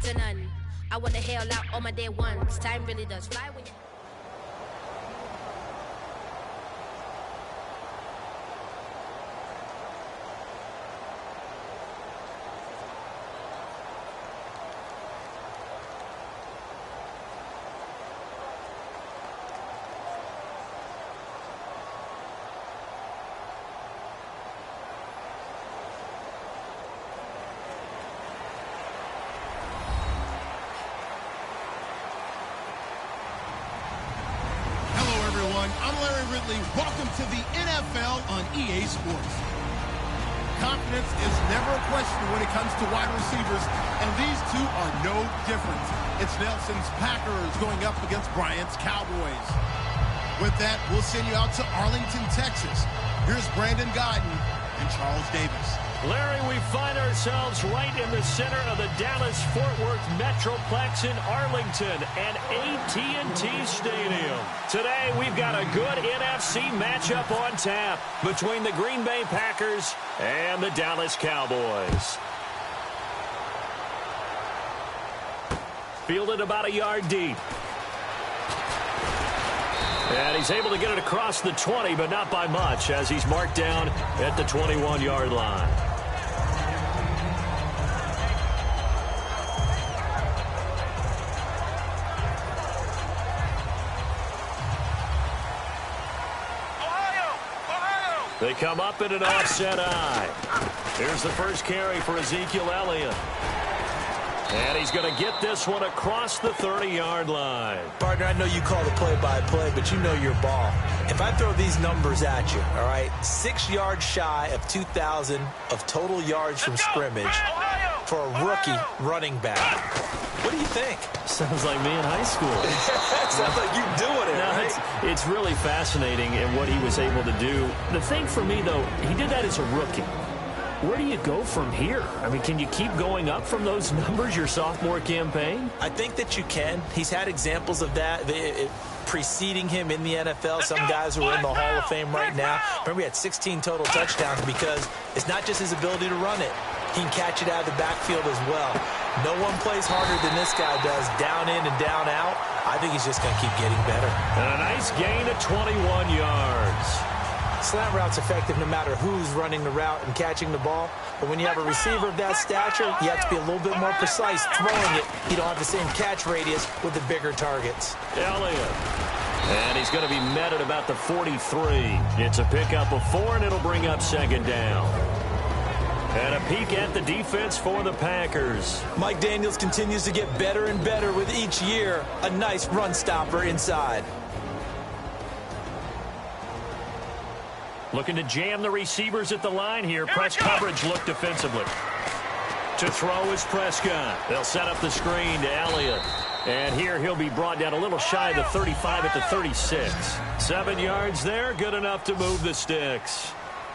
to none. I want to hail out all my day ones. Time really does fly when you... I'm Larry Ridley. Welcome to the NFL on EA Sports. Confidence is never a question when it comes to wide receivers, and these two are no different. It's Nelson's Packers going up against Bryant's Cowboys. With that, we'll send you out to Arlington, Texas. Here's Brandon Godden and Charles Davis. Larry, we find ourselves right in the center of the Dallas-Fort Worth Metroplex in Arlington and AT&T Stadium. Today, we've got a good NFC matchup on tap between the Green Bay Packers and the Dallas Cowboys. Fielded about a yard deep. And he's able to get it across the 20, but not by much, as he's marked down at the 21-yard line. They come up in an offset eye. Here's the first carry for Ezekiel Elliott. And he's going to get this one across the 30-yard line. Partner, I know you call the play-by-play, but you know your ball. If I throw these numbers at you, all right, 6 yards shy of 2,000 of total yards from scrimmage for a rookie running back. What do you think? Sounds like me in high school. Sounds like you doing it, right? It's really fascinating in what he was able to do. The thing for me, though, he did that as a rookie. Where do you go from here? I mean, can you keep going up from those numbers your sophomore campaign? I think that you can. He's had examples of that preceding him in the NFL. Some guys who are in the Hall of Fame right now. Remember, he had 16 total touchdowns because it's not just his ability to run it. He can catch it out of the backfield as well. No one plays harder than this guy does, down in and down out. I think he's just going to keep getting better. And a nice gain of 21 yards. Slant route's effective no matter who's running the route and catching the ball. But when you have a receiver of that stature, you have to be a little bit more precise throwing it. You don't have the same catch radius with the bigger targets. Elliott. And he's going to be met at about the 43. It's a pickup of 4, and it'll bring up second down. And a peek at the defense for the Packers. Mike Daniels continues to get better and better with each year. A nice run stopper inside. Looking to jam the receivers at the line here. Press coverage look defensively. To throw is Prescott. They'll set up the screen to Elliott. And here he'll be brought down a little shy of the 35 at the 36. 7 yards there, good enough to move the sticks.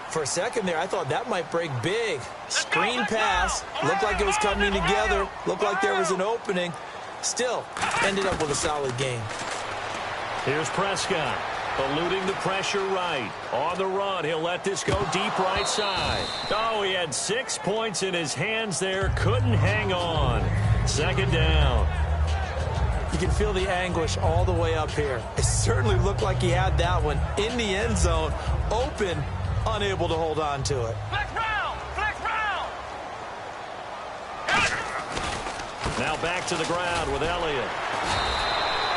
For a second there, I thought that might break big. Screen pass. Looked like it was coming together. Looked like there was an opening. Still, ended up with a solid game. Here's Prescott. Eluding the pressure right. On the run, he'll let this go deep right side. Oh, he had 6 points in his hands there. Couldn't hang on. Second down. You can feel the anguish all the way up here. It certainly looked like he had that one in the end zone. Open, unable to hold on to it. Flex round! Flex round! Now back to the ground with Elliott.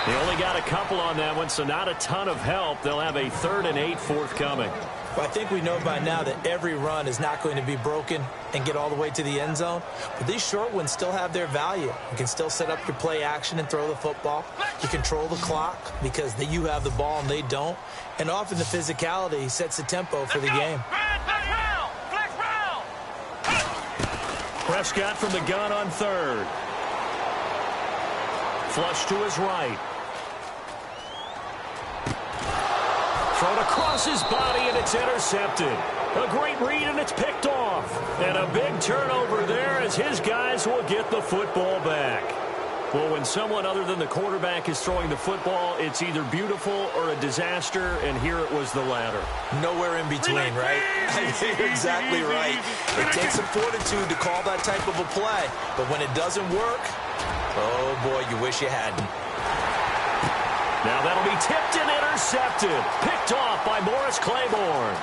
He only got a couple on that one, so not a ton of help. They'll have a 3rd and 8 forthcoming. Well, I think we know by now that every run is not going to be broken and get all the way to the end zone. But these short ones still have their value. You can still set up your play action and throw the football. You control the clock because you have the ball and they don't. And often the physicality sets the tempo for the game. Prescott from the gun on 3rd. Flush to his right. Thrown across his body, and it's intercepted. A great read, and it's picked off. And a big turnover there as his guys will get the football back. Well, when someone other than the quarterback is throwing the football, it's either beautiful or a disaster, and here it was the latter. Nowhere in between, right? You're exactly right. It takes some fortitude to call that type of a play, but when it doesn't work, oh boy, you wish you hadn't. Now that'll be tipped and intercepted. Picked off by Morris Claiborne.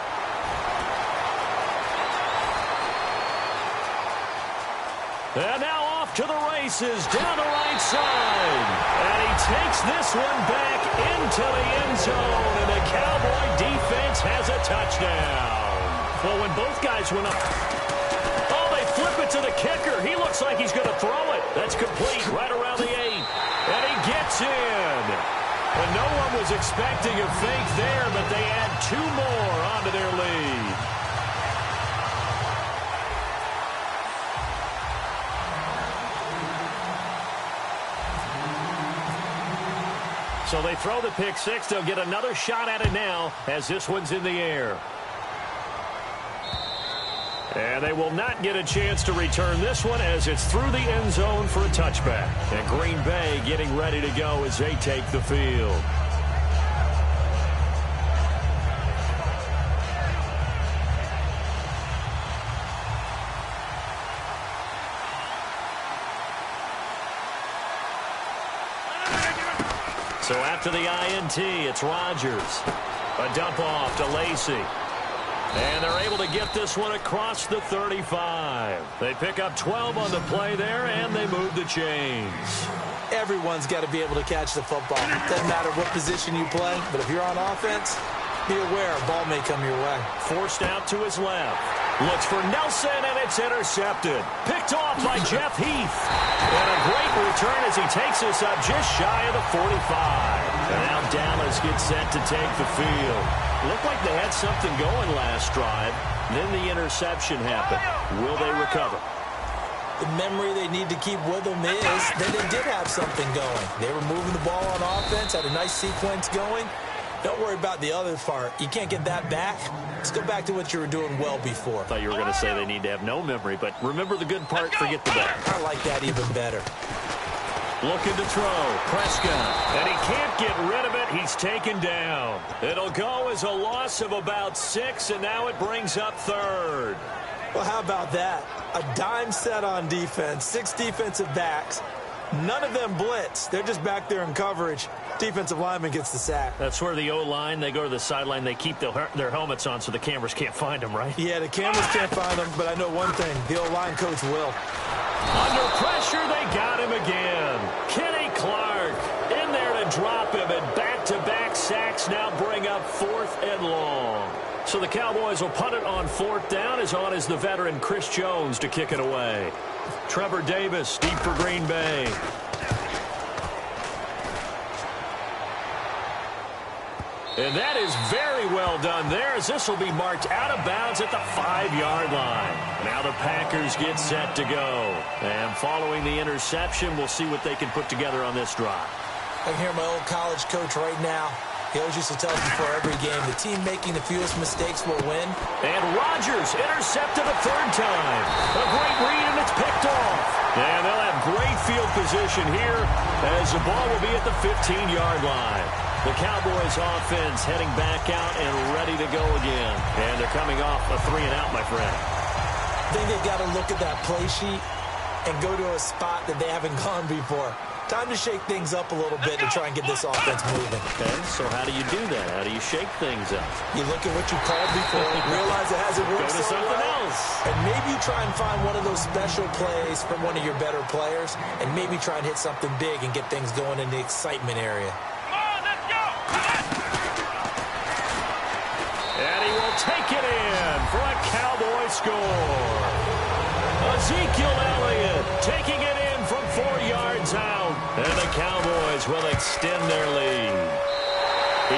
And now off to the races down the right side. And he takes this one back into the end zone. And the Cowboy defense has a touchdown. Well, when both guys went up. Oh, they flip it to the kicker. He looks like he's going to throw it. That's complete right around the 8. And he gets in. And no one was expecting a fake there, but they add 2 more onto their lead. So they throw the pick 6. They'll get another shot at it now as this one's in the air. And they will not get a chance to return this one as it's through the end zone for a touchback. And Green Bay getting ready to go as they take the field. So after the INT, it's Rodgers. A dump off to Lacy. And they're able to get this one across the 35. They pick up 12 on the play there, and they move the chains. Everyone's got to be able to catch the football. Doesn't matter what position you play, but if you're on offense, be aware a ball may come your way. Forced out to his left. Looks for Nelson, and it's intercepted. Picked off by Jeff Heath. And a great return as he takes us up just shy of the 45. And now Dallas gets set to take the field. Looked like they had something going last drive. Then the interception happened. Will they recover? The memory they need to keep with them is that they did have something going. They were moving the ball on offense, had a nice sequence going. Don't worry about the other part. You can't get that back. Let's go back to what you were doing well before. I thought you were going to say they need to have no memory, but remember the good part, forget the bad. I like that even better. Looking to throw. Prescott. And he can't get rid of it. He's taken down. It'll go as a loss of about 6, and now it brings up 3rd. Well, how about that? A dime set on defense, 6 defensive backs. None of them blitz. They're just back there in coverage. Defensive lineman gets the sack. That's where the O-line, they go to the sideline, they keep their helmets on so the cameras can't find them, right? Yeah, the cameras can't find them, but I know one thing. The O-line coach will. Under pressure, they got him again. Kenny Clark in there to drop him, and back-to-back sacks now bring up 4th and long. So the Cowboys will punt it on 4th down. As on is the veteran Chris Jones to kick it away. Trevor Davis deep for Green Bay. And that is very well done there, as this will be marked out of bounds at the 5-yard line. Now the Packers get set to go. And following the interception, we'll see what they can put together on this drive. I can hear my old college coach right now. He always used to tell us before every game, the team making the fewest mistakes will win. And Rodgers intercepted a 3rd time. A great read, and it's picked off. And they'll have great field position here as the ball will be at the 15-yard line. The Cowboys offense heading back out and ready to go again. And they're coming off a 3-and-out, my friend. I think they've got to look at that play sheet and go to a spot that they haven't gone before. Time to shake things up a little bit to try and get this offense moving. Okay, so how do you do that? How do you shake things up? You look at what you called before, realize it hasn't worked Go to so something well, else. and maybe you try and find one of those special plays from one of your better players, and maybe try and hit something big and get things going in the excitement area. And he will take it in for a Cowboy score. Ezekiel Elliott taking it in from 4 yards out. And the Cowboys will extend their lead.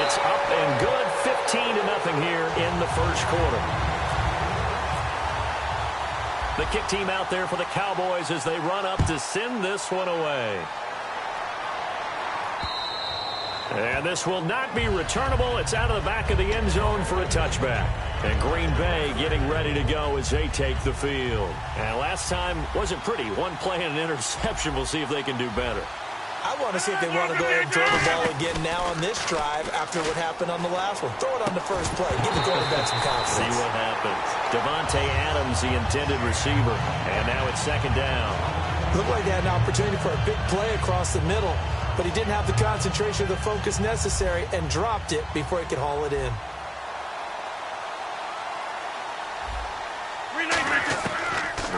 It's up and good, 15-0 here in the first quarter. The kick team out there for the Cowboys as they run up to send this one away. And this will not be returnable. It's out of the back of the end zone for a touchback. And Green Bay getting ready to go as they take the field. And last time wasn't pretty. One play and an interception. We'll see if they can do better. I want to see if they want to go ahead and throw the ball again now on this drive after what happened on the last one. Throw it on the first play. Give the quarterback some confidence. See what happens. Devontae Adams, the intended receiver. And now it's second down. Looked like they had an opportunity for a big play across the middle, but he didn't have the concentration or the focus necessary and dropped it before he could haul it in.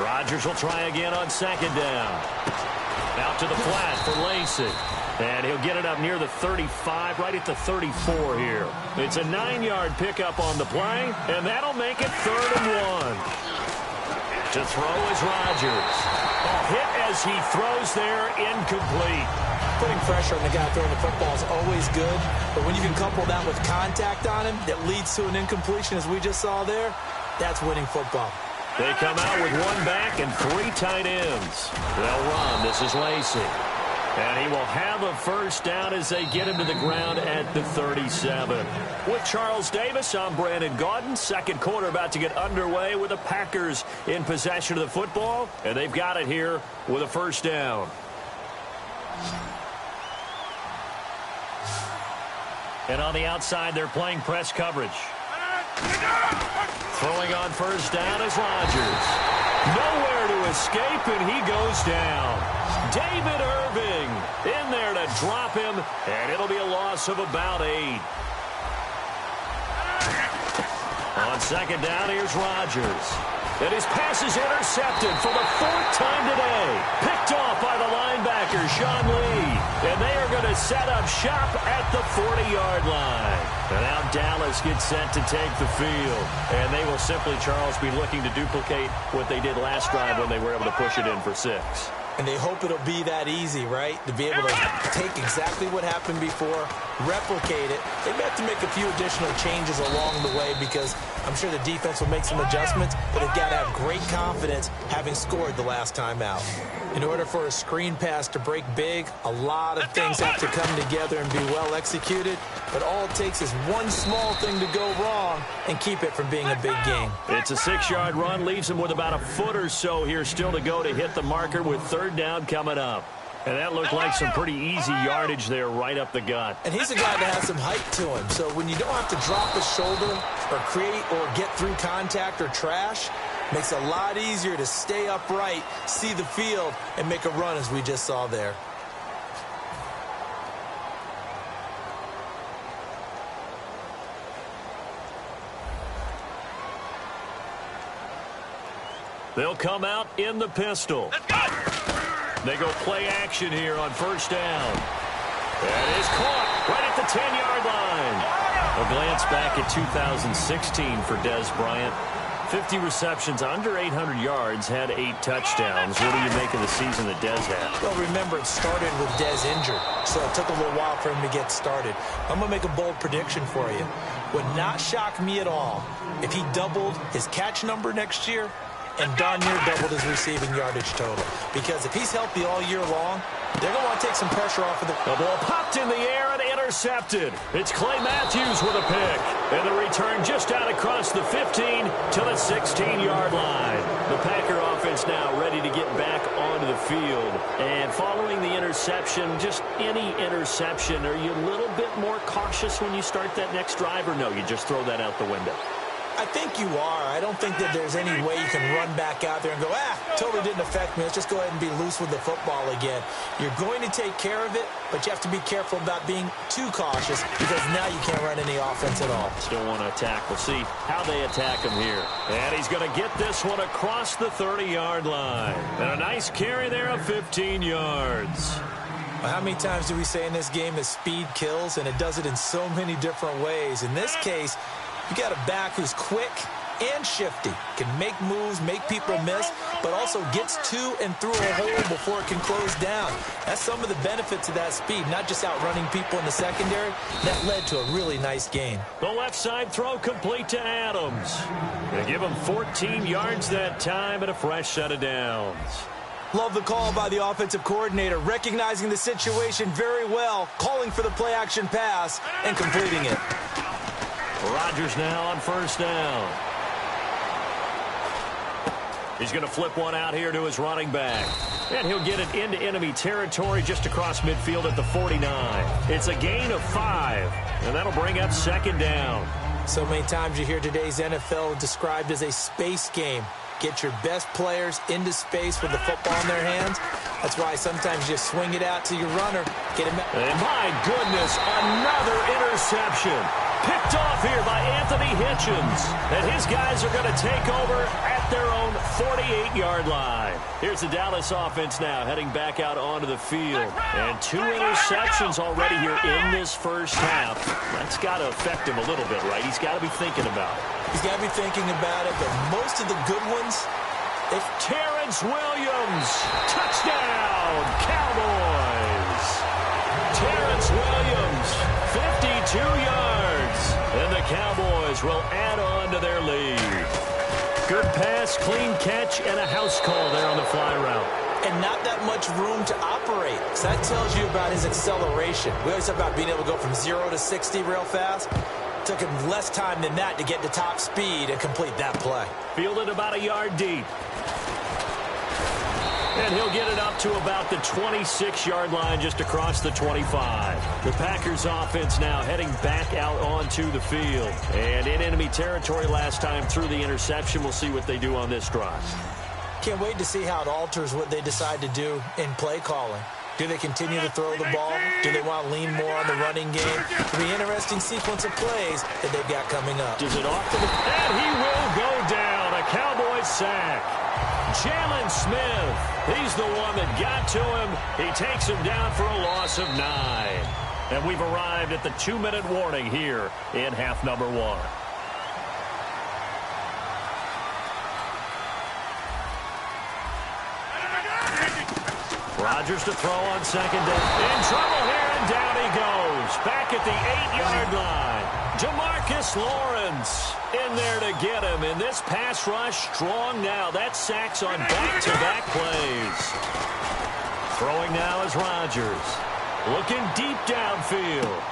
Rodgers will try again on second down. Out to the flat for Lacey. And he'll get it up near the 35, right at the 34 here. It's a 9-yard pickup on the play, and that'll make it 3rd and 1. To throw is Rodgers. A hit as he throws there, incomplete. Putting pressure on the guy throwing the football is always good, but when you can couple that with contact on him that leads to an incompletion, as we just saw there, that's winning football. They come out with 1 back and 3 tight ends. They'll run. This is Lacey. And he will have a first down as they get him to the ground at the 37. With Charles Davis, I'm Brandon Gaudin. Second quarter about to get underway with the Packers in possession of the football. And they've got it here with a first down. And on the outside, they're playing press coverage. Throwing on first down is Rodgers. Nowhere to escape, and he goes down. David Irving in there to drop him, and it'll be a loss of about 8. On second down, here's Rodgers. And his pass is intercepted for the 4th time today. Picked off by the linebacker, Sean Lee. And they are going to set up shop at the 40-yard line. And now Dallas gets set to take the field. And they will simply, Charles, be looking to duplicate what they did last drive when they were able to push it in for 6. And they hope it'll be that easy, right? To be able to take exactly what happened before, replicate it. They may have to make a few additional changes along the way because I'm sure the defense will make some adjustments, but they've got to have great confidence having scored the last time out. In order for a screen pass to break big, a lot of things have to come together and be well executed, but all it takes is one small thing to go wrong and keep it from being a big game. It's a 6-yard run, leaves him with about a foot or so here still to go to hit the marker with third down coming up. And that looked like some pretty easy yardage there right up the gut. And he's a guy that has some height to him. So when you don't have to drop his shoulder or create or get through contact or trash, makes it a lot easier to stay upright, see the field, and make a run as we just saw there. They'll come out in the pistol. They go play action here on first down. That is caught right at the 10-yard line. A glance back at 2016 for Des Bryant. 50 receptions, under 800 yards, had 8 touchdowns. What do you make of the season that Des had? Well, remember, it started with Des injured, so it took a little while for him to get started. I'm going to make a bold prediction for you. Would not shock me at all if he doubled his catch number next year and darn near doubled his receiving yardage total. Because if he's healthy all year long, they're going to want to take some pressure off of the... The ball popped in the air and intercepted. It's Clay Matthews with a pick. And the return just out across the 15 to the 16-yard line. The Packer offense now ready to get back onto the field. And following the interception, just any interception, are you a little bit more cautious when you start that next drive, or no, you just throw that out the window? I think you are. I don't think that there's any way you can run back out there and go, totally didn't affect me. Let's just go ahead and be loose with the football again. You're going to take care of it, but you have to be careful about being too cautious because now you can't run any offense at all. Still want to attack. We'll see how they attack him here. And he's going to get this one across the 30-yard line. And a nice carry there of 15 yards. Well, how many times do we say in this game that speed kills, and it does it in so many different ways? In this case, you got a back who's quick and shifty, can make moves, make people miss, but also gets to and through a hole before it can close down. That's some of the benefits of that speed, not just outrunning people in the secondary. That led to a really nice gain. The left side throw complete to Adams. They give him 14 yards that time and a fresh set of downs. Love the call by the offensive coordinator, recognizing the situation very well, calling for the play-action pass and completing it. Rodgers now on first down. He's going to flip one out here to his running back. And he'll get it into enemy territory just across midfield at the 49. It's a gain of 5, and that'll bring up second down. So many times you hear today's NFL described as a space game. Get your best players into space with the football in their hands. That's why sometimes you swing it out to your runner. Get him. And my goodness, another interception. Picked off here by Anthony Hitchens. And his guys are going to take over at their own 48-yard line. Here's the Dallas offense now heading back out onto the field. And 2 interceptions already here in this first half. That's got to affect him a little bit, right? He's got to be thinking about it. He's got to be thinking about it, but most of the good ones, if Terrence Williams, touchdown, Cowboys. Terrence Williams, 52 yards, and the Cowboys will add on to their lead. Good pass, clean catch, and a house call there on the fly route. And not that much room to operate. So that tells you about his acceleration. We always talk about being able to go from 0 to 60 real fast. Took him less time than that to get to top speed and complete that play. Fielded about a yard deep. And he'll get it up to about the 26-yard line just across the 25. The Packers offense now heading back out onto the field. And in enemy territory last time through the interception. We'll see what they do on this drive. Can't wait to see how it alters what they decide to do in play calling. Do they continue to throw the ball? Do they want to lean more on the running game? It'll be an interesting sequence of plays that they've got coming up. Does it off to the... And he will go down. A Cowboys sack. Jalen Smith. He's the one that got to him. He takes him down for a loss of 9. And we've arrived at the 2-minute warning here in half number 1. Rodgers to throw on second down. In trouble here, and down he goes. Back at the 8-yard line. Demarcus Lawrence in there to get him. And this pass rush strong now. That's sacks on back-to-back plays. Throwing now is Rodgers. Looking deep downfield.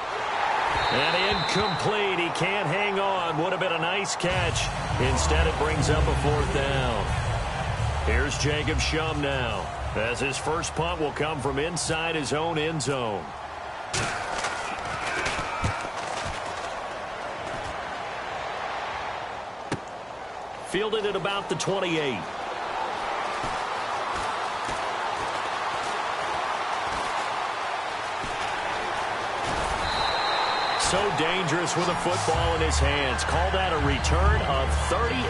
And incomplete. He can't hang on. Would have been a nice catch. Instead, it brings up a 4th down. Here's Jacob Shum now, as his first punt will come from inside his own end zone. Fielded at about the 28. So dangerous with a football in his hands. Call that a return of 38.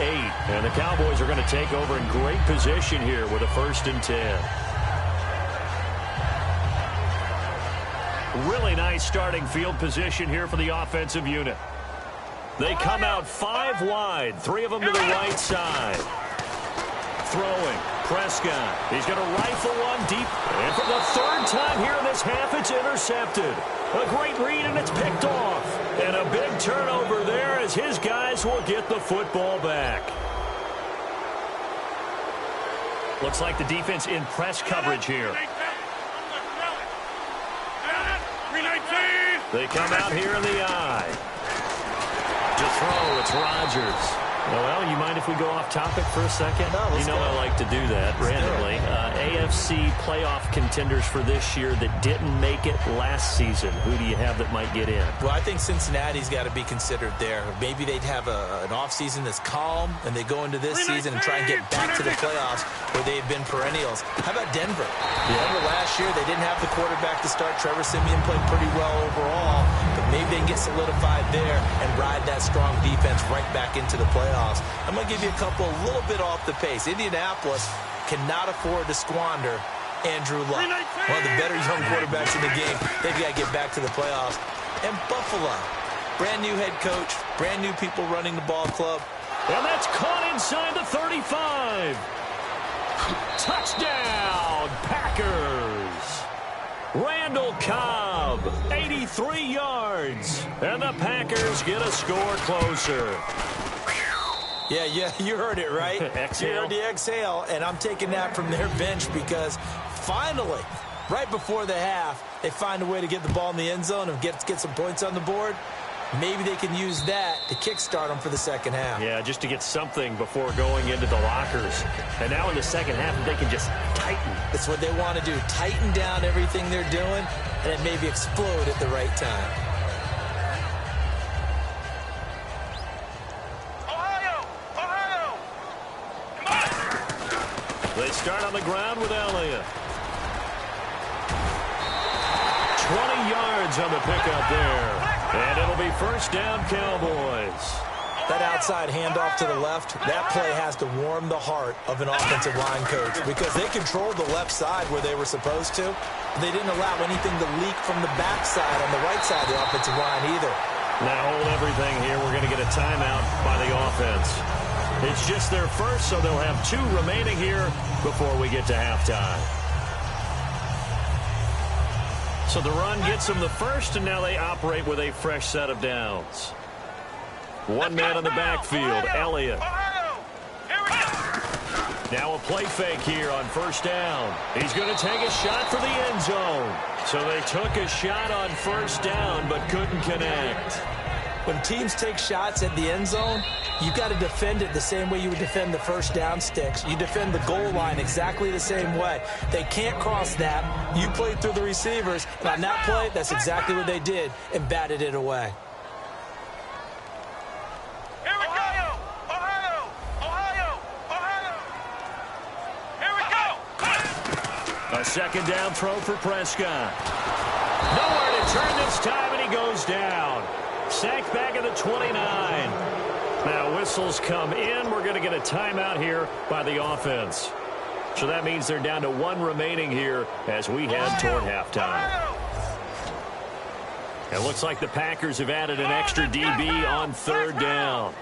And the Cowboys are going to take over in great position here with a 1st and 10. Really nice starting field position here for the offensive unit. They come out 5 wide, 3 of them to the right side. Throwing, Prescott. He's going to rifle one deep. And for the 3rd time here in this half, it's intercepted. A great read, and it's picked off. And a big turnover there as his guys will get the football back. Looks like the defense in press coverage here. They come out here in the eye. To throw, it's Rodgers. Well, you mind if we go off topic for a second? No, let's go. I like to do that randomly. AFC playoff contenders for this year that didn't make it last season. Who do you have that might get in? Well, I think Cincinnati's got to be considered there. Maybe they'd have an offseason that's calm, and they go into this season and try and get back to the playoffs where they've been perennials. How about Denver? Denver last year, they didn't have the quarterback to start. Trevor Siemian played pretty well overall, but maybe they can get solidified there and ride that strong defense right back into the playoffs. I'm going to give you a couple a little bit off the pace. Indianapolis cannot afford to squander Andrew Luck, one of the better young quarterbacks in the game. They've got to get back to the playoffs. And Buffalo, brand new head coach, brand new people running the ball club. And that's caught inside the 35. Touchdown, Packers. Randall Cobb, 83 yards. And the Packers get a score closer. Yeah, you heard it, right? Exhale. You heard the exhale, and I'm taking that from their bench because finally, right before the half, they find a way to get the ball in the end zone and get some points on the board. maybe they can use that to kickstart them for the second half. Yeah, just to get something before going into the lockers. And now in the second half, they can just tighten. That's what they want to do. Tighten down everything they're doing and then maybe explode at the right time. They start on the ground with Elliott. 20 yards on the pickup there. And it'll be first down, Cowboys. That outside handoff to the left, that play has to warm the heart of an offensive line coach because they controlled the left side where they were supposed to. They didn't allow anything to leak from the backside on the right side of the offensive line either. Now hold everything here. We're going to get a timeout by the offense. It's just their first, so they'll have 2 remaining here before we get to halftime. So the run gets them the first, and now they operate with a fresh set of downs. One man in the backfield, Elliott. Now a play fake here on first down. He's going to take a shot for the end zone. So they took a shot on first down, but couldn't connect. When teams take shots at the end zone, you've got to defend it the same way you would defend the first down sticks. You defend the goal line exactly the same way. They can't cross that. You played through the receivers. And on that play, that's exactly what they did and batted it away. Here we go! Ohio! Ohio! Ohio! Here we go! A second down throw for Prescott. Nowhere to turn this time, and he goes down. Sacked back at the 29. Now whistles come in. We're going to get a timeout here by the offense. So that means they're down to 1 remaining here as we head toward halftime. It looks like the Packers have added an extra DB on third down.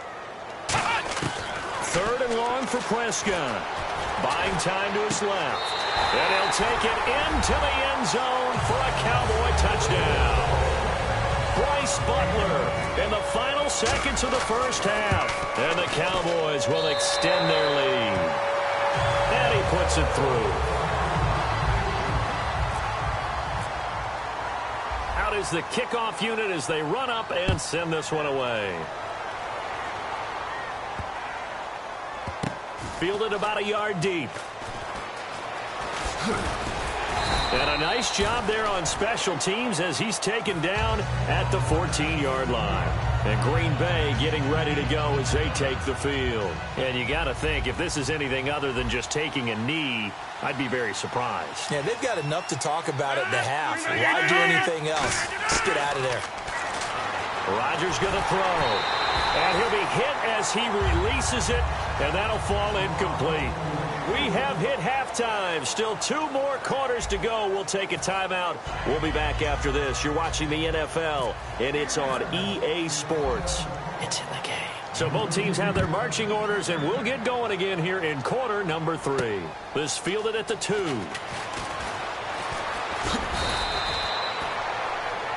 Third and long for Prescott. Buying time to his left. And he'll take it into the end zone for a Cowboy touchdown. Bryce Butler in the final seconds of the first half. And the Cowboys will extend their lead. And he puts it through. Out is the kickoff unit as they run up and send this one away. Fielded about a yard deep. And a nice job there on special teams as he's taken down at the 14-yard line. And Green Bay getting ready to go as they take the field. And you got to think, if this is anything other than just taking a knee, I'd be very surprised. Yeah, they've got enough to talk about at the half. Why do anything else? Just get out of there. Rodgers going to throw. And he'll be hit as he releases it, and that'll fall incomplete. We have hit halftime. Still 2 more quarters to go. We'll take a timeout. We'll be back after this. You're watching the NFL, and it's on EA Sports. It's in the game. So both teams have their marching orders, and we'll get going again here in quarter number 3. This fielded at the 2.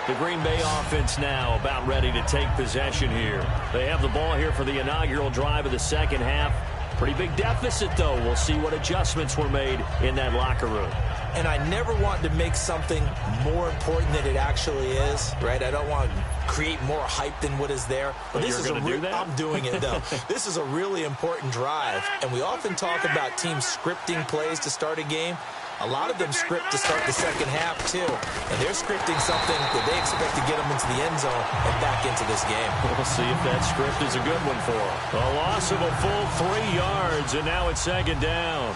The Green Bay offense now about ready to take possession here. They have the ball here for the inaugural drive of the second half. Pretty big deficit, though. We'll see what adjustments were made in that locker room. And I never want to make something more important than it actually is, right? I don't want to create more hype than what is there. But this you're is going to do that? I'm doing it, though. This is a really important drive. And we often talk about teams scripting plays to start a game. A lot of them script to start the second half, too. And they're scripting something that they expect to get them into the end zone and back into this game. We'll see if that script is a good one for them. A loss of a full 3 yards, and now it's second down.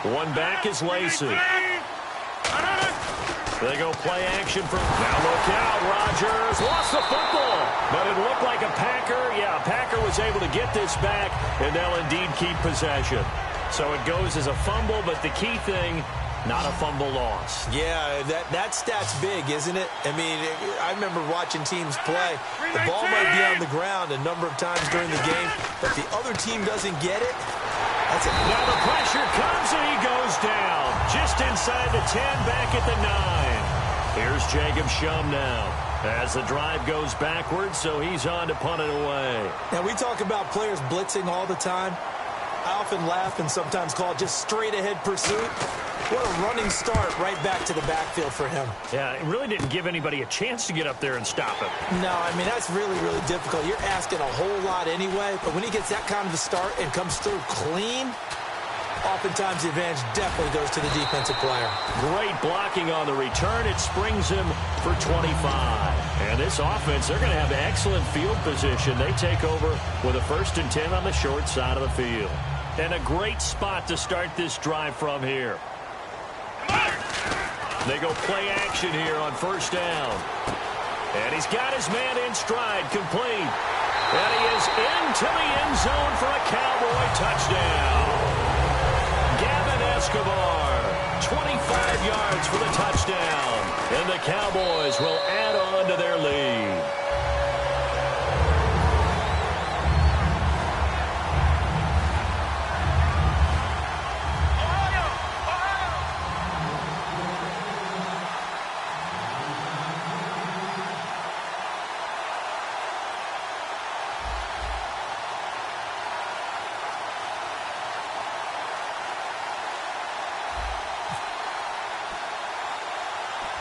One back is Lacey. They go play action from... Now look out, Rodgers lost the football. But it looked like a Packer. Yeah, a Packer was able to get this back, and they'll indeed keep possession. So it goes as a fumble, but the key thing, not a fumble loss. Yeah, that stat's big, isn't it? I mean, I remember watching teams play. The ball might be on the ground a number of times during the game, but the other team doesn't get it. That's it. Now the pressure comes, and he goes down. Just inside the 10, back at the 9. Here's Jacob Shum now as the drive goes backwards, so he's on to punt it away. Now, we talk about players blitzing all the time. I often laugh and sometimes call it just straight-ahead pursuit. What a running start right back to the backfield for him. Yeah, it really didn't give anybody a chance to get up there and stop him. No, I mean, that's really, really difficult. You're asking a whole lot anyway, but when he gets that kind of a start and comes through clean, oftentimes the advantage definitely goes to the defensive player. Great blocking on the return. It springs him for 25. And this offense, they're going to have excellent field position. They take over with a 1st and 10 on the short side of the field. And a great spot to start this drive from here. They go play action here on 1st down. And he's got his man in stride, complete. And he is into the end zone for a Cowboy touchdown. Gavin Escobar, 25 yards for the touchdown. And the Cowboys will add on to their lead.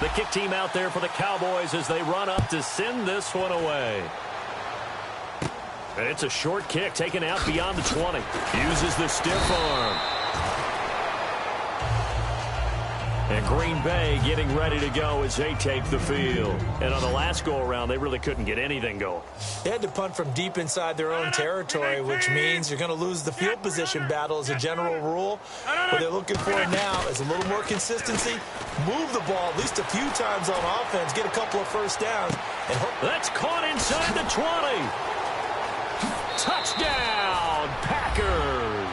The kick team out there for the Cowboys as they run up to send this one away. And it's a short kick taken out beyond the 20. Uses the stiff arm. And Green Bay getting ready to go as they take the field. And on the last go-around, they really couldn't get anything going. They had to punt from deep inside their own territory, which means you're going to lose the field position battle as a general rule. What they're looking for now is a little more consistency, move the ball at least a few times on offense, get a couple of 1st downs. And that's caught inside the 20. Touchdown, Packers.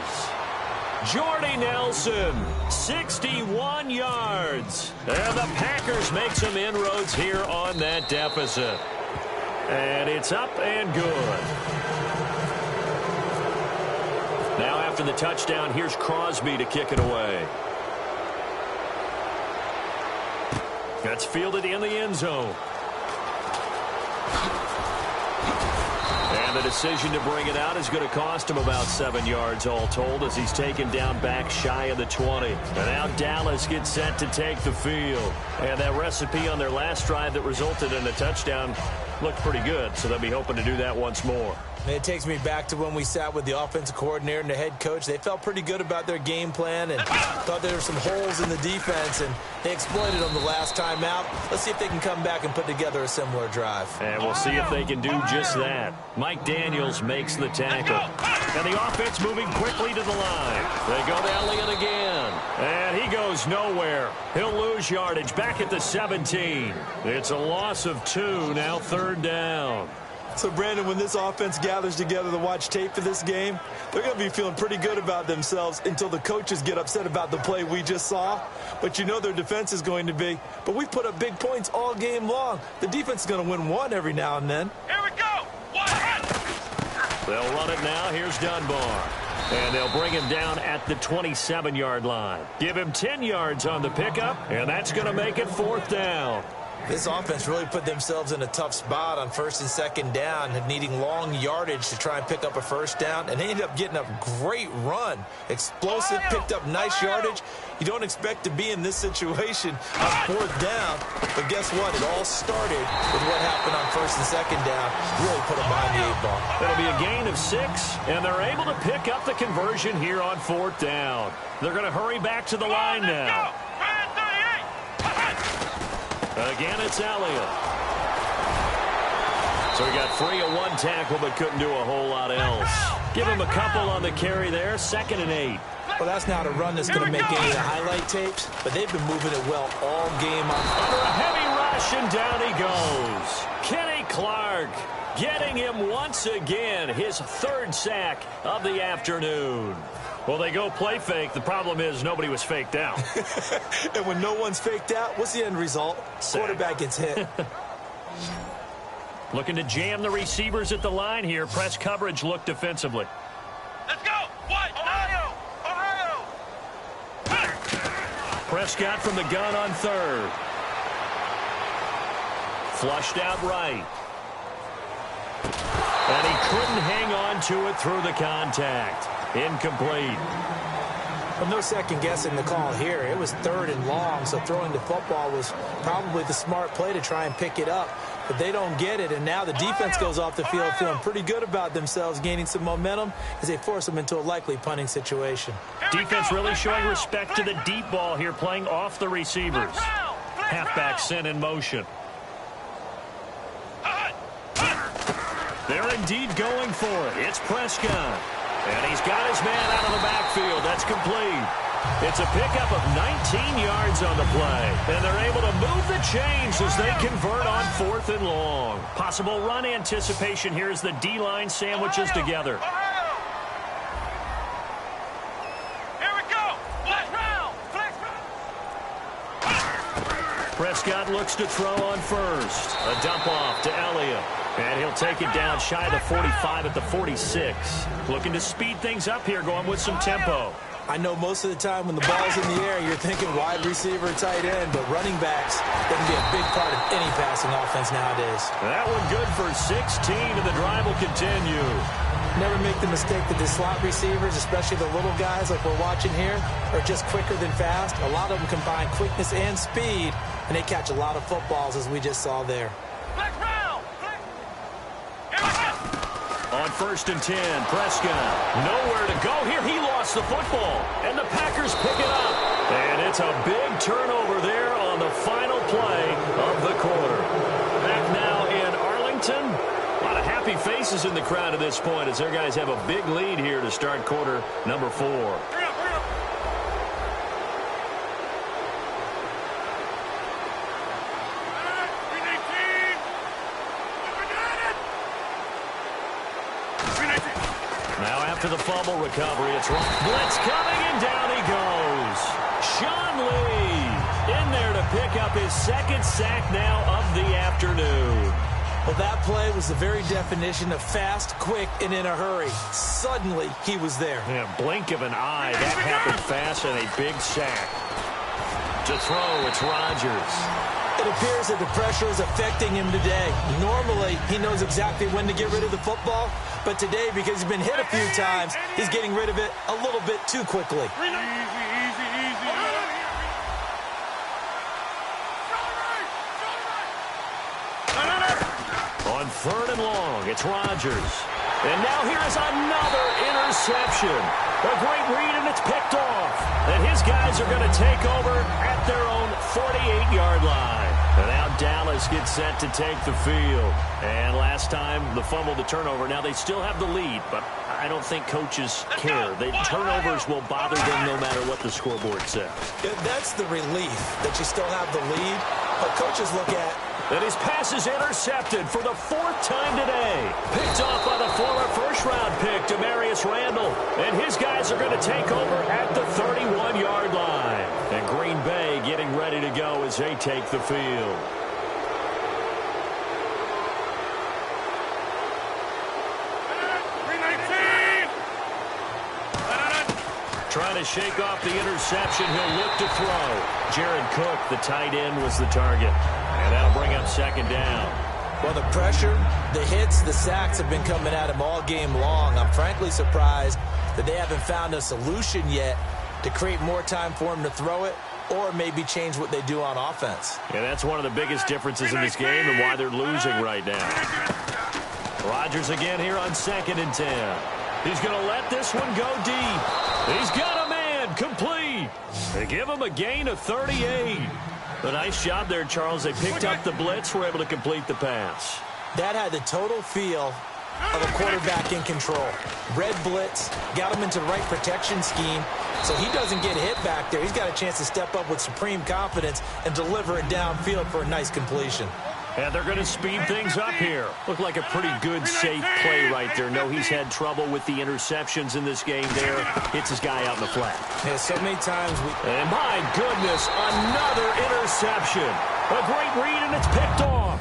Jordy Nelson, 61 yards. And the Packers make some inroads here on that deficit. And it's up and good. Now after the touchdown, here's Crosby to kick it away. That's fielded in the end zone. And the decision to bring it out is going to cost him about 7 yards all told as he's taken down back shy of the 20. And now Dallas gets set to take the field. And that recipe on their last drive that resulted in a touchdown looked pretty good, so they'll be hoping to do that once more. And it takes me back to when we sat with the offensive coordinator and the head coach. They felt pretty good about their game plan and thought there were some holes in the defense, and they exploited them the last time out. Let's see if they can come back and put together a similar drive. And we'll see if they can do just that. Mike Daniels makes the tackle. And the offense moving quickly to the line. They go to Elliott again. And he goes nowhere. He'll lose yardage back at the 17. It's a loss of 2, now 3rd down. So, Brandon, when this offense gathers together to watch tape for this game, they're going to be feeling pretty good about themselves until the coaches get upset about the play we just saw. But you know their defense is going to be. But we've put up big points all game long. The defense is going to win one every now and then. Here we go. They'll run it now. Here's Dunbar. And they'll bring him down at the 27-yard line. Give him 10 yards on the pickup, and that's going to make it 4th down. This offense really put themselves in a tough spot on 1st and 2nd down, needing long yardage to try and pick up a 1st down, and they ended up getting a great run. Explosive, picked up nice yardage. You don't expect to be in this situation on 4th down, but guess what? It all started with what happened on 1st and 2nd down. Really put them behind the 8 ball. It'll be a gain of 6, and they're able to pick up the conversion here on 4th down. They're going to hurry back to the line now. Again, it's Elliott. So he got free of 1 tackle, but couldn't do a whole lot else. Give him a couple on the carry there, 2nd and 8. Well, that's not a run that's going to make any of the highlight tapes, but they've been moving it well all game. Under a heavy rush, and down he goes. Kenny Clark getting him once again, his 3rd sack of the afternoon. Well, they go play fake. The problem is nobody was faked out. And when no one's faked out, what's the end result? Sack. Quarterback gets hit. Looking to jam the receivers at the line here. Press coverage look defensively. Let's go. What? Ohio. Prescott from the gun on 3rd. Flushed out right. And he couldn't hang on to it through the contact. Incomplete. Well, no second guessing the call here. It was 3rd and long, so throwing the football was probably the smart play to try and pick it up. But they don't get it, and now the defense goes off the field feeling pretty good about themselves, gaining some momentum as they force them into a likely punting situation. Defense really showing respect to the deep ball here, playing off the receivers. Halfback sent in motion. They're indeed going for it. It's Prescott. And he's got his man out of the backfield. That's complete. It's a pickup of 19 yards on the play. And they're able to move the chains as they convert on 4th and long. Possible run anticipation here as the D-line sandwiches together. Here we go. Flex round. Prescott looks to throw on first. A dump off to Elliott. And he'll take it down shy of the 45 at the 46. Looking to speed things up here, going with some tempo. I know most of the time when the ball's in the air, you're thinking wide receiver, tight end, but running backs, they can be a big part of any passing offense nowadays. That one good for 16, and the drive will continue. Never make the mistake that the slot receivers, especially the little guys like we're watching here, are just quicker than fast. A lot of them combine quickness and speed, and they catch a lot of footballs, as we just saw there. On 1st and 10, Prescott. Nowhere to go here. He lost the football, and the Packers pick it up. And it's a big turnover there on the final play of the quarter. Back now in Arlington. A lot of happy faces in the crowd at this point as their guys have a big lead here to start quarter number 4. To the fumble recovery. It's right. Blitz coming, and down he goes. Sean Lee in there to pick up his 2nd sack now of the afternoon. Well, that play was the very definition of fast, quick, and in a hurry. Suddenly, he was there. Yeah, blink of an eye. That happened fast, and a big sack. To throw, it's Rodgers. It appears that the pressure is affecting him today. Normally, he knows exactly when to get rid of the football, but today, because he's been hit a few times, he's getting rid of it a little bit too quickly. On 3rd and long, it's Rodgers. And now here is another interception. A great read, and it's picked off. And his guys are going to take over at their own 48-yard line. And now Dallas gets set to take the field. And last time, the fumble, the turnover. Now they still have the lead, but I don't think coaches care. The turnovers will bother them no matter what the scoreboard says. That's the relief that you still have the lead. But coaches look at... And his pass is intercepted for the 4th time today. Picked off by the former first-round pick, Demarius Randall. And his guys are going to take over at the 31-yard line. And Green Bay getting ready to go as they take the field. Trying to shake off the interception. He'll look to throw. Jared Cook, the tight end, was the target. And that'll bring up 2nd down. Well, the pressure, the hits, the sacks have been coming at him all game long. I'm frankly surprised that they haven't found a solution yet to create more time for him to throw it or maybe change what they do on offense. Yeah, that's one of the biggest differences in this game and why they're losing right now. Rodgers again here on 2nd and 10. He's going to let this one go deep. He's got a man, complete. They give him a gain of 38. A nice job there, Charles. They picked up the blitz, were able to complete the pass. That had the total feel of a quarterback in control. Red blitz, got him into the right protection scheme, so he doesn't get hit back there. He's got a chance to step up with supreme confidence and deliver it downfield for a nice completion. And they're going to speed things up here. Looked like a pretty good, safe play right there. No, he's had trouble with the interceptions in this game there. Hits his guy out in the flat. Yeah, so many times And my goodness, another interception. A great read, and it's picked off.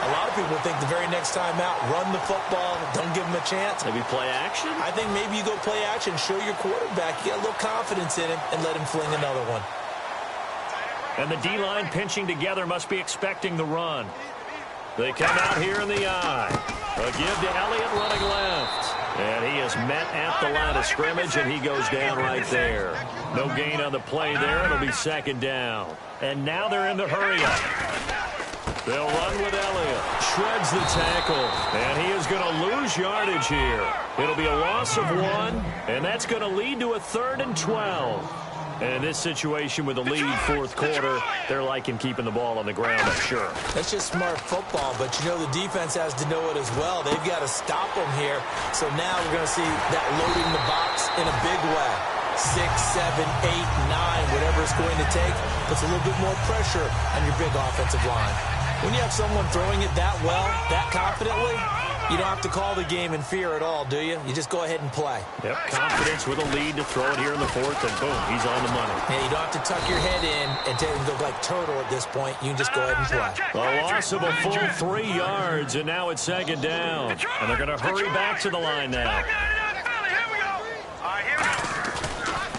A lot of people think the very next time out, run the football, don't give him a chance. Maybe play action? I think maybe you go play action, show your quarterback, you get a little confidence in him, and let him fling another one. And the D-line pinching together must be expecting the run. They come out here in the eye. A give to Elliott running left. And he is met at the line of scrimmage, and he goes down right there. No gain on the play there. It'll be second down. And now they're in the hurry-up. They'll run with Elliott. Shreds the tackle. And he is going to lose yardage here. It'll be a loss of 1, and that's going to lead to a 3rd and 12. And in this situation with the lead fourth quarter, they're liking keeping the ball on the ground, I'm sure. That's just smart football, but you know the defense has to know it as well. They've got to stop them here. So now we're going to see that loading the box in a big way. 6, 7, 8, 9, whatever it's going to take, puts a little bit more pressure on your big offensive line. When you have someone throwing it that well, that confidently, you don't have to call the game in fear at all, do you? You just go ahead and play. Yep, confidence with a lead to throw it here in the fourth, and boom, he's on the money. Yeah, you don't have to tuck your head in and go like turtle at this point. You can just go ahead and play. A loss of a full 3 yards, and now it's second down. And they're going to hurry back to the line now.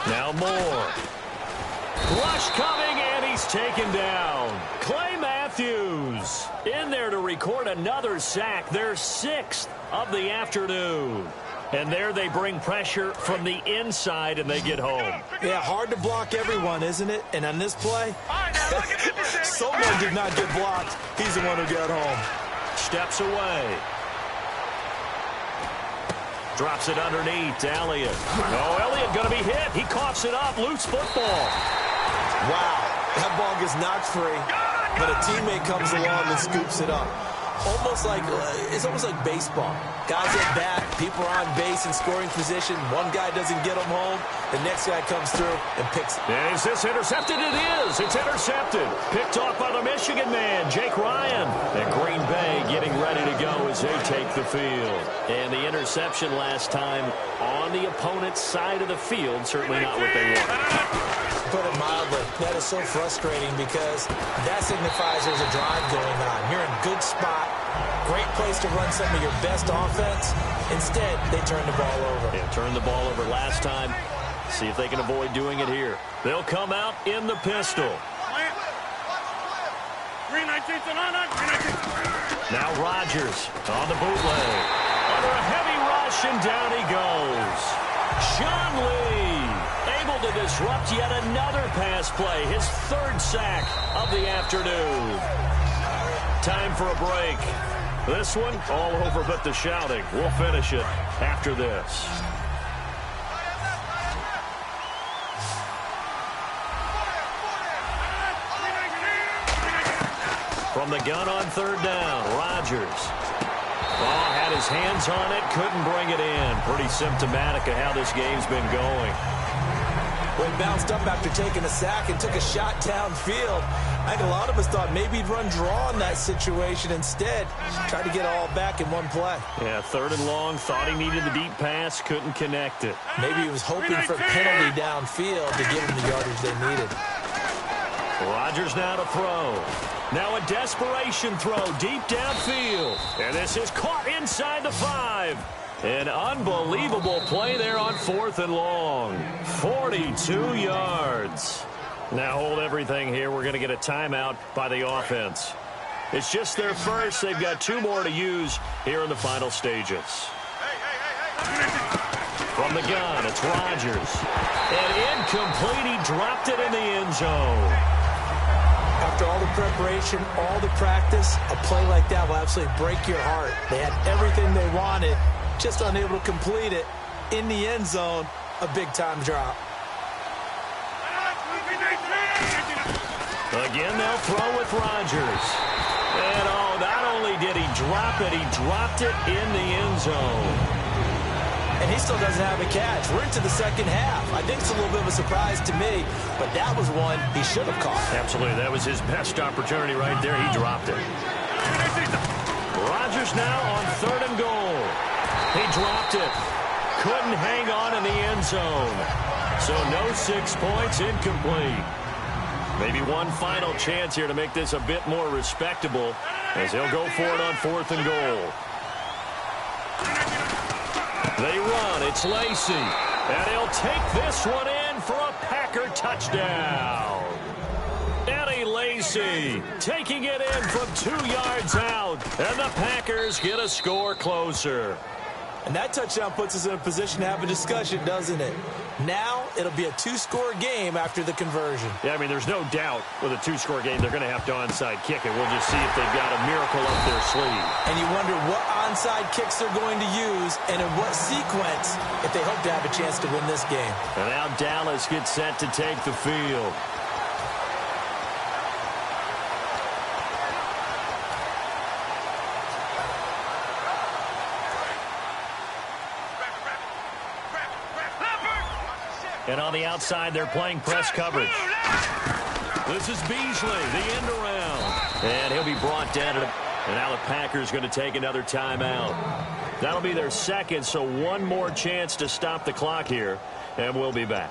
Now Moore. Rush coming, and he's taken down. Clay Matthews in there to record another sack, their 6th of the afternoon. And there they bring pressure from the inside, and they get home. Yeah, hard to block everyone, isn't it? And on this play, someone did not get blocked. He's the one who got home. Steps away. Drops it underneath to Elliott. Oh, Elliott going to be hit. He coughs it up. Loose football. Wow, that ball gets knocked free, but a teammate comes along and scoops it up. It's almost like baseball. Guys at bat, people are on base in scoring position. One guy doesn't get them home. The next guy comes through and picks it. And is this intercepted? It is. It's intercepted. Picked off by the Michigan man, Jake Ryan. And Green Bay getting ready to go as they take the field. And the interception last time on the opponent's side of the field, certainly not what they want. Put it mildly, that is so frustrating because that signifies there's a drive going on. You're in a good spot, great place to run some of your best offense. Instead, they turn the ball over. Yeah, turned the ball over last time. See if they can avoid doing it here. They'll come out in the pistol. Now Rodgers on the bootleg. Under a heavy rush, and down he goes. Sean Lee able to disrupt yet another pass play. His 3rd sack of the afternoon. Time for a break. This one all over but the shouting. We'll finish it after this. From the gun on 3rd down, Rodgers. Oh, had his hands on it, couldn't bring it in. Pretty symptomatic of how this game's been going. Well, he bounced up after taking a sack and took a shot downfield. I think a lot of us thought maybe he'd run draw in that situation. Instead, tried to get it all back in one play. Yeah, 3rd and long, thought he needed the deep pass, couldn't connect it. Maybe he was hoping for a penalty downfield to give him the yardage they needed. Rodgers now to throw. Now a desperation throw deep downfield. And this is caught inside the 5. An unbelievable play there on 4th and long. 42 yards. Now hold everything here. We're going to get a timeout by the offense. It's just their first. They've got 2 more to use here in the final stages. From the gun, it's Rodgers. And incomplete. He dropped it in the end zone. After all the preparation, all the practice, a play like that will absolutely break your heart. They had everything they wanted, just unable to complete it. In the end zone, a big-time drop. Again, they'll throw with Rodgers. And, oh, not only did he drop it, he dropped it in the end zone. And he still doesn't have a catch. We're into the second half. I think it's a little bit of a surprise to me, but that was one he should have caught. Absolutely. That was his best opportunity right there. He dropped it. Rodgers now on 3rd and goal. He dropped it. Couldn't hang on in the end zone. So no 6 points, incomplete. Maybe one final chance here to make this a bit more respectable as he'll go for it on 4th and goal. They run. It's Lacy. And he'll take this one in for a Packer touchdown. Eddie Lacy taking it in from 2 yards out. And the Packers get a score closer. And that touchdown puts us in a position to have a discussion, doesn't it? Now it'll be a 2-score game after the conversion. Yeah, I mean, there's no doubt with a 2-score game they're going to have to onside kick it. We'll just see if they've got a miracle up their sleeve. And you wonder what onside kicks they're going to use and in what sequence if they hope to have a chance to win this game. And now Dallas gets set to take the field. And on the outside, they're playing press coverage. This is Beasley, the end around. And he'll be brought down. And now the Packers going to take another timeout. That'll be their second, so one more chance to stop the clock here. And we'll be back.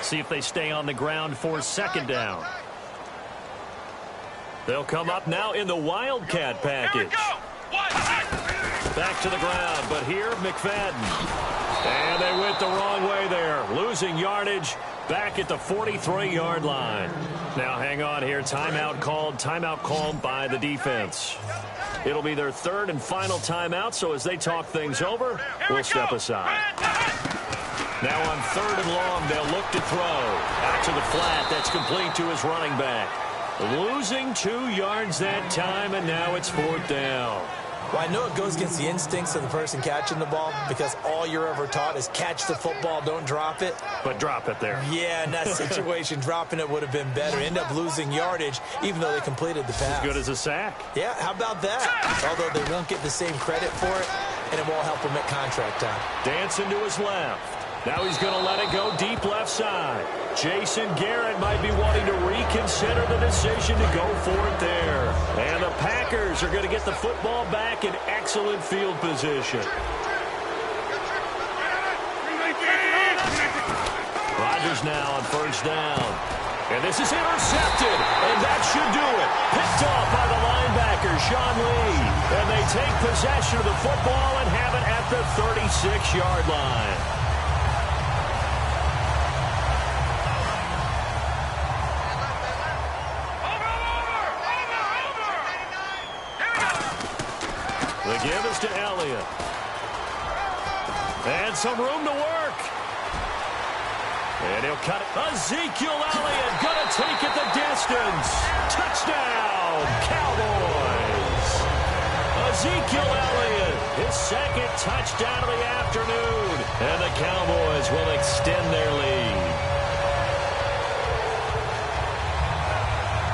See if they stay on the ground for 2nd down. They'll come up now in the Wildcat package. Back to the ground, but here, McFadden. And they went the wrong way there, losing yardage back at the 43-yard line. Now, hang on here. Timeout called by the defense. It'll be their 3rd and final timeout, so as they talk things over, we'll step aside. Now on 3rd and long, they'll look to throw. Out to the flat, that's complete to his running back. Losing 2 yards that time, and now it's 4th down. Well, I know it goes against the instincts of the person catching the ball because all you're ever taught is catch the football, don't drop it. But drop it there. Yeah, in that situation, dropping it would have been better. End up losing yardage, even though they completed the pass. As good as a sack. Yeah, how about that? Although they won't get the same credit for it, and it won't help them at contract time. Dancing to his left. Now he's going to let it go deep left side. Jason Garrett might be wanting to reconsider the decision to go for it there. And the Packers are going to get the football back in excellent field position. Rodgers now on 1st down. And this is intercepted. And that should do it. Picked off by the linebacker, Sean Lee. And they take possession of the football and have it at the 36-yard line. The give is to Elliott. And some room to work. And he'll cut it. Ezekiel Elliott going to take it the distance. Touchdown, Cowboys. Ezekiel Elliott, his 2nd touchdown of the afternoon. And the Cowboys will extend their lead.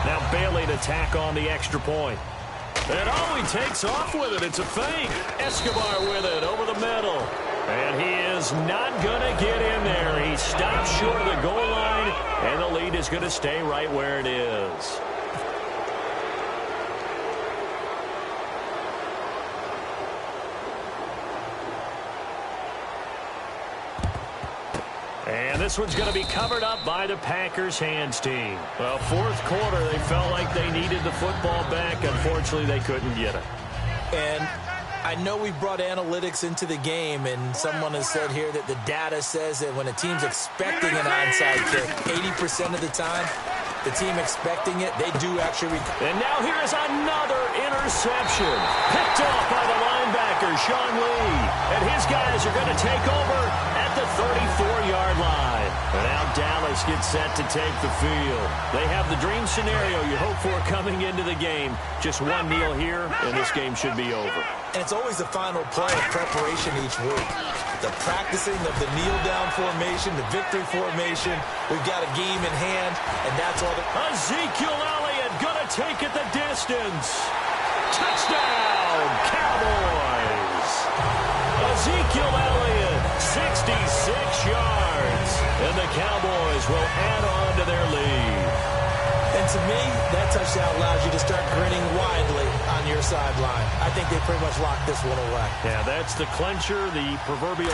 Now Bailey to tack on the extra point. And oh, he takes off with it. It's a fake. Escobar with it over the middle. And he is not going to get in there. He stops short of the goal line, and the lead is going to stay right where it is. And this one's going to be covered up by the Packers hands team. Well, 4th quarter, they felt like they needed the football back. Unfortunately, they couldn't get it. And I know we've brought analytics into the game, and someone has said here that the data says that when a team's expecting an onside kick, 80% of the time, the team expecting it, they do actually recover. And now here is another interception. Picked off by the linebacker, Sean Lee. And his guys are going to take over at the 34-yard line. And now Dallas gets set to take the field. They have the dream scenario you hope for coming into the game. Just one kneel here, and this game should be over. And it's always the final play of preparation each week. The practicing of the kneel-down formation, the victory formation. We've got a game in hand, and that's all. Ezekiel Elliott going to take it the distance. Touchdown, Cowboys. Ezekiel Elliott, 66 yards. And the Cowboys will add on to their lead. And to me, that touchdown allows you to start grinning widely on your sideline. I think they pretty much locked this one away. Yeah, that's the clincher, the proverbial...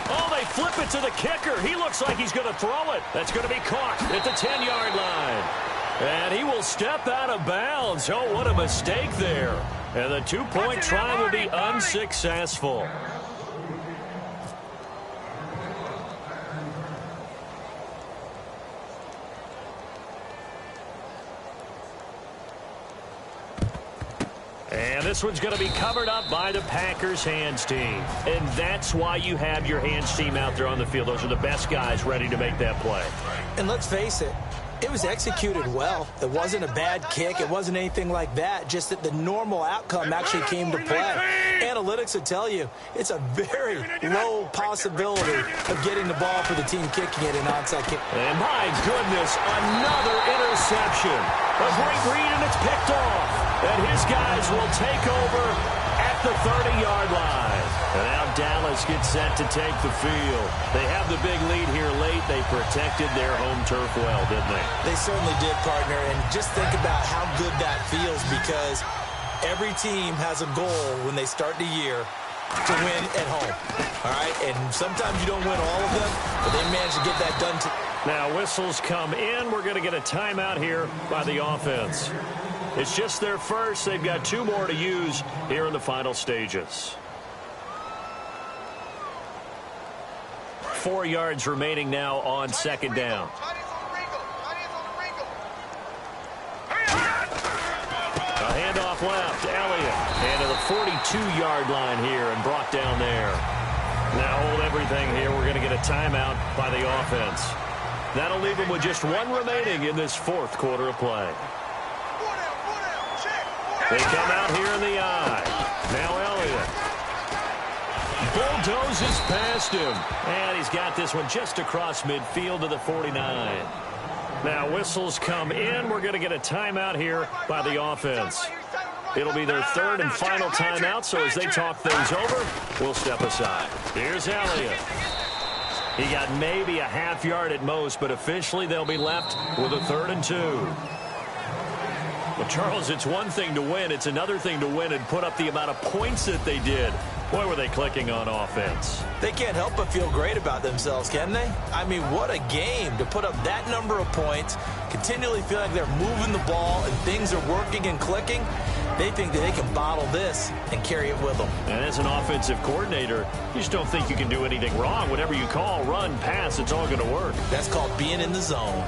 Oh, they flip it to the kicker. He looks like he's going to throw it. That's going to be caught at the 10-yard line. And he will step out of bounds. Oh, what a mistake there. And the two-point try will be unsuccessful. And this one's going to be covered up by the Packers hands team. And that's why you have your hands team out there on the field. Those are the best guys ready to make that play. And let's face it, it was executed well. It wasn't a bad kick. It wasn't anything like that. Just that the normal outcome actually came to play. Analytics would tell you it's a very low possibility of getting the ball for the team kicking it an onside kick. And my goodness, another interception. A great read, and it's picked off. And his guys will take over at the 30-yard line. And now Dallas gets set to take the field. They have the big lead here late. They protected their home turf well, didn't they? They certainly did, partner. And just think about how good that feels, because every team has a goal when they start the year to win at home. All right? And sometimes you don't win all of them, but they managed to get that done. Now whistles come in. We're going to get a timeout here by the offense. It's just their first. They've got two more to use here in the final stages. 4 yards remaining now on second down. A handoff left. Elliott. And to the 42-yard line here and brought down there. Now hold everything here. We're going to get a timeout by the offense. That'll leave them with just one remaining in this fourth quarter of play. They come out here in the eye. Now Elliott bulldozes past him. And he's got this one just across midfield to the 49. Now whistles come in. We're going to get a timeout here by the offense. It'll be their third and final timeout, so as they talk things over, we'll step aside. Here's Elliott. He got maybe a half yard at most, but officially they'll be left with a 3rd and 2. Well, Charles, it's one thing to win. It's another thing to win and put up the amount of points that they did. Boy, were they clicking on offense. They can't help but feel great about themselves, can they? I mean, what a game to put up that number of points, continually feel like they're moving the ball and things are working and clicking. They think that they can bottle this and carry it with them. And as an offensive coordinator, you just don't think you can do anything wrong. Whatever you call, run, pass, it's all going to work. That's called being in the zone.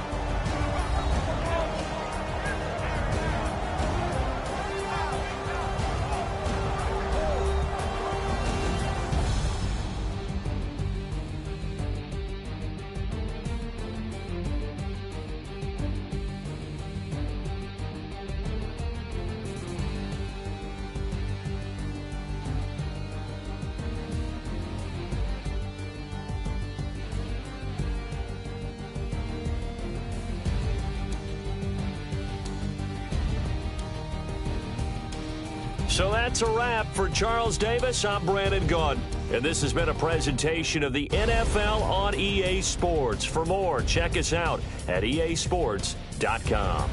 So that's a wrap for Charles Davis. I'm Brandon Gunn. And this has been a presentation of the NFL on EA Sports. For more, check us out at easports.com.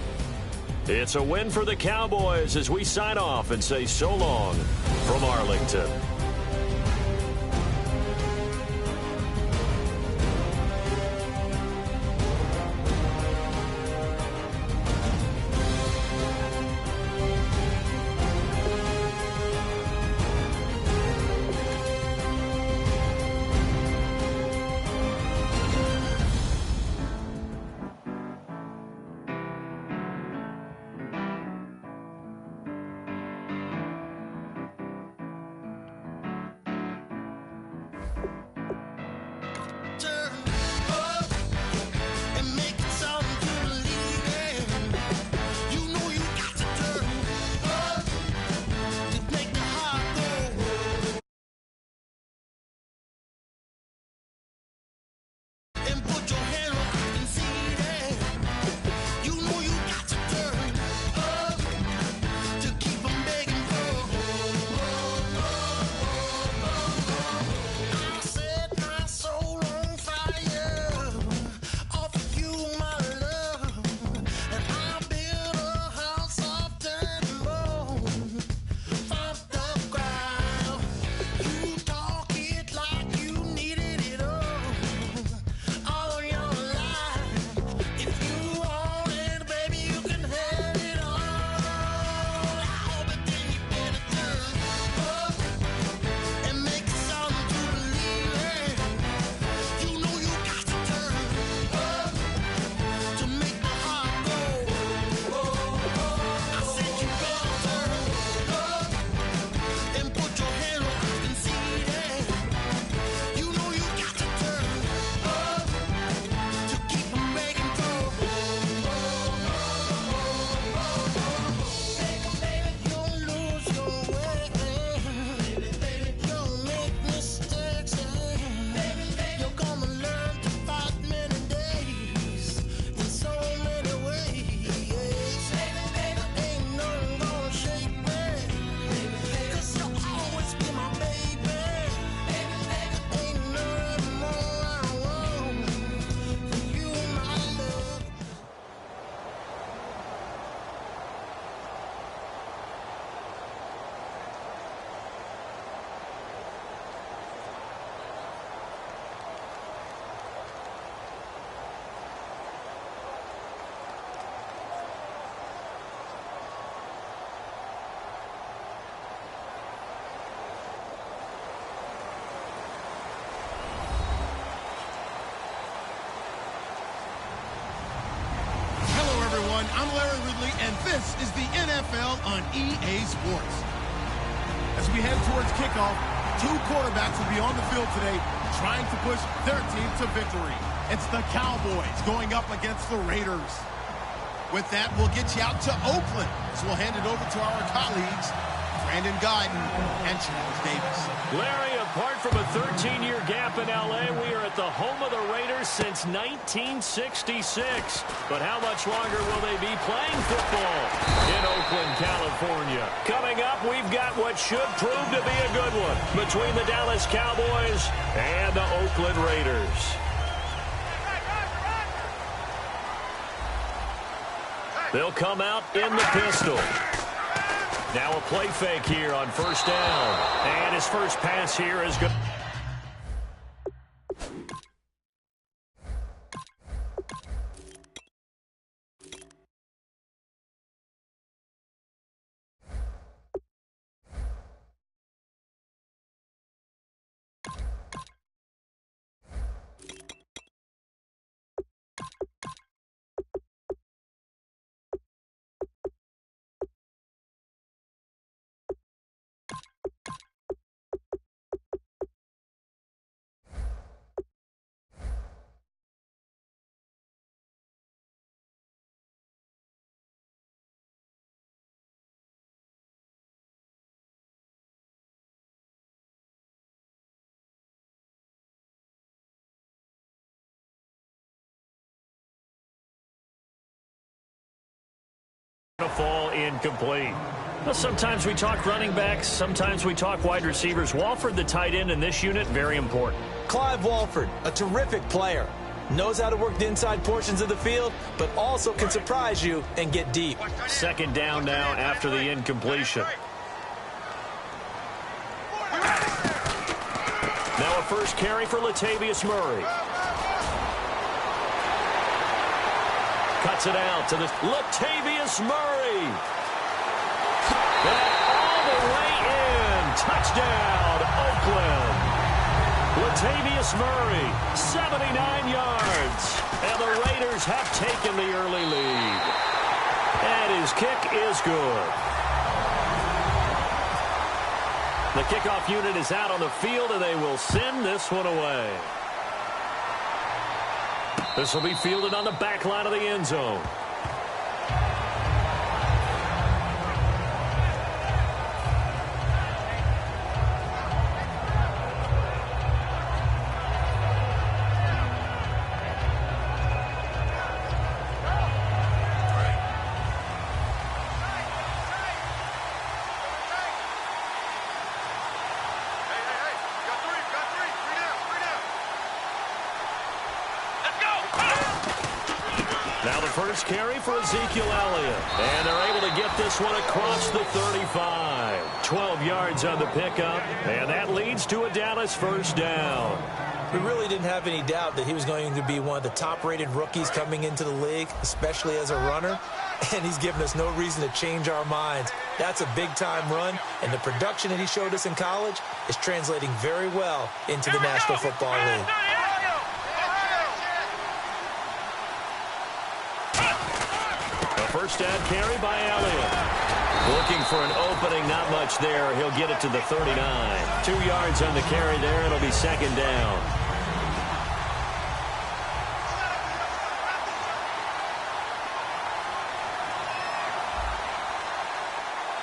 It's a win for the Cowboys as we sign off and say so long from Arlington. I'm Larry Ridley, and this is the NFL on EA Sports. As we head towards kickoff, two quarterbacks will be on the field today trying to push their team to victory. It's the Cowboys going up against the Raiders. With that, we'll get you out to Oakland. So we'll hand it over to our colleagues, Brandon Guyton and Charles Davis. Larry, apart from a 13-year gap in L.A., we are at the home of the Raiders since 1966. But how much longer will they be playing football in Oakland, California? Coming up, we've got what should prove to be a good one between the Dallas Cowboys and the Oakland Raiders. They'll come out in the pistol. Now a play fake here on first down. And his first pass here is good. Fall incomplete. Well, sometimes we talk running backs, sometimes we talk wide receivers. Walford, the tight end in this unit, very important. Clive Walford, a terrific player. Knows how to work the inside portions of the field, but also can surprise you and get deep. Second down now after the incompletion. Now a first carry for Latavius Murray. Cuts it out to the Latavius Murray. And all the way in. Touchdown, Oakland. Latavius Murray, 79 yards. And the Raiders have taken the early lead. And his kick is good. The kickoff unit is out on the field, and they will send this one away. This will be fielded on the back line of the end zone. Now the first carry for Ezekiel Elliott. And they're able to get this one across the 35. 12 yards on the pickup. And that leads to a Dallas first down. We really didn't have any doubt that he was going to be one of the top-rated rookies coming into the league, especially as a runner. And he's given us no reason to change our minds. That's a big-time run, and the production that he showed us in college is translating very well into the National Football League. First down carry by Elliott. Looking for an opening, not much there. He'll get it to the 39. 2 yards on the carry there. It'll be second down.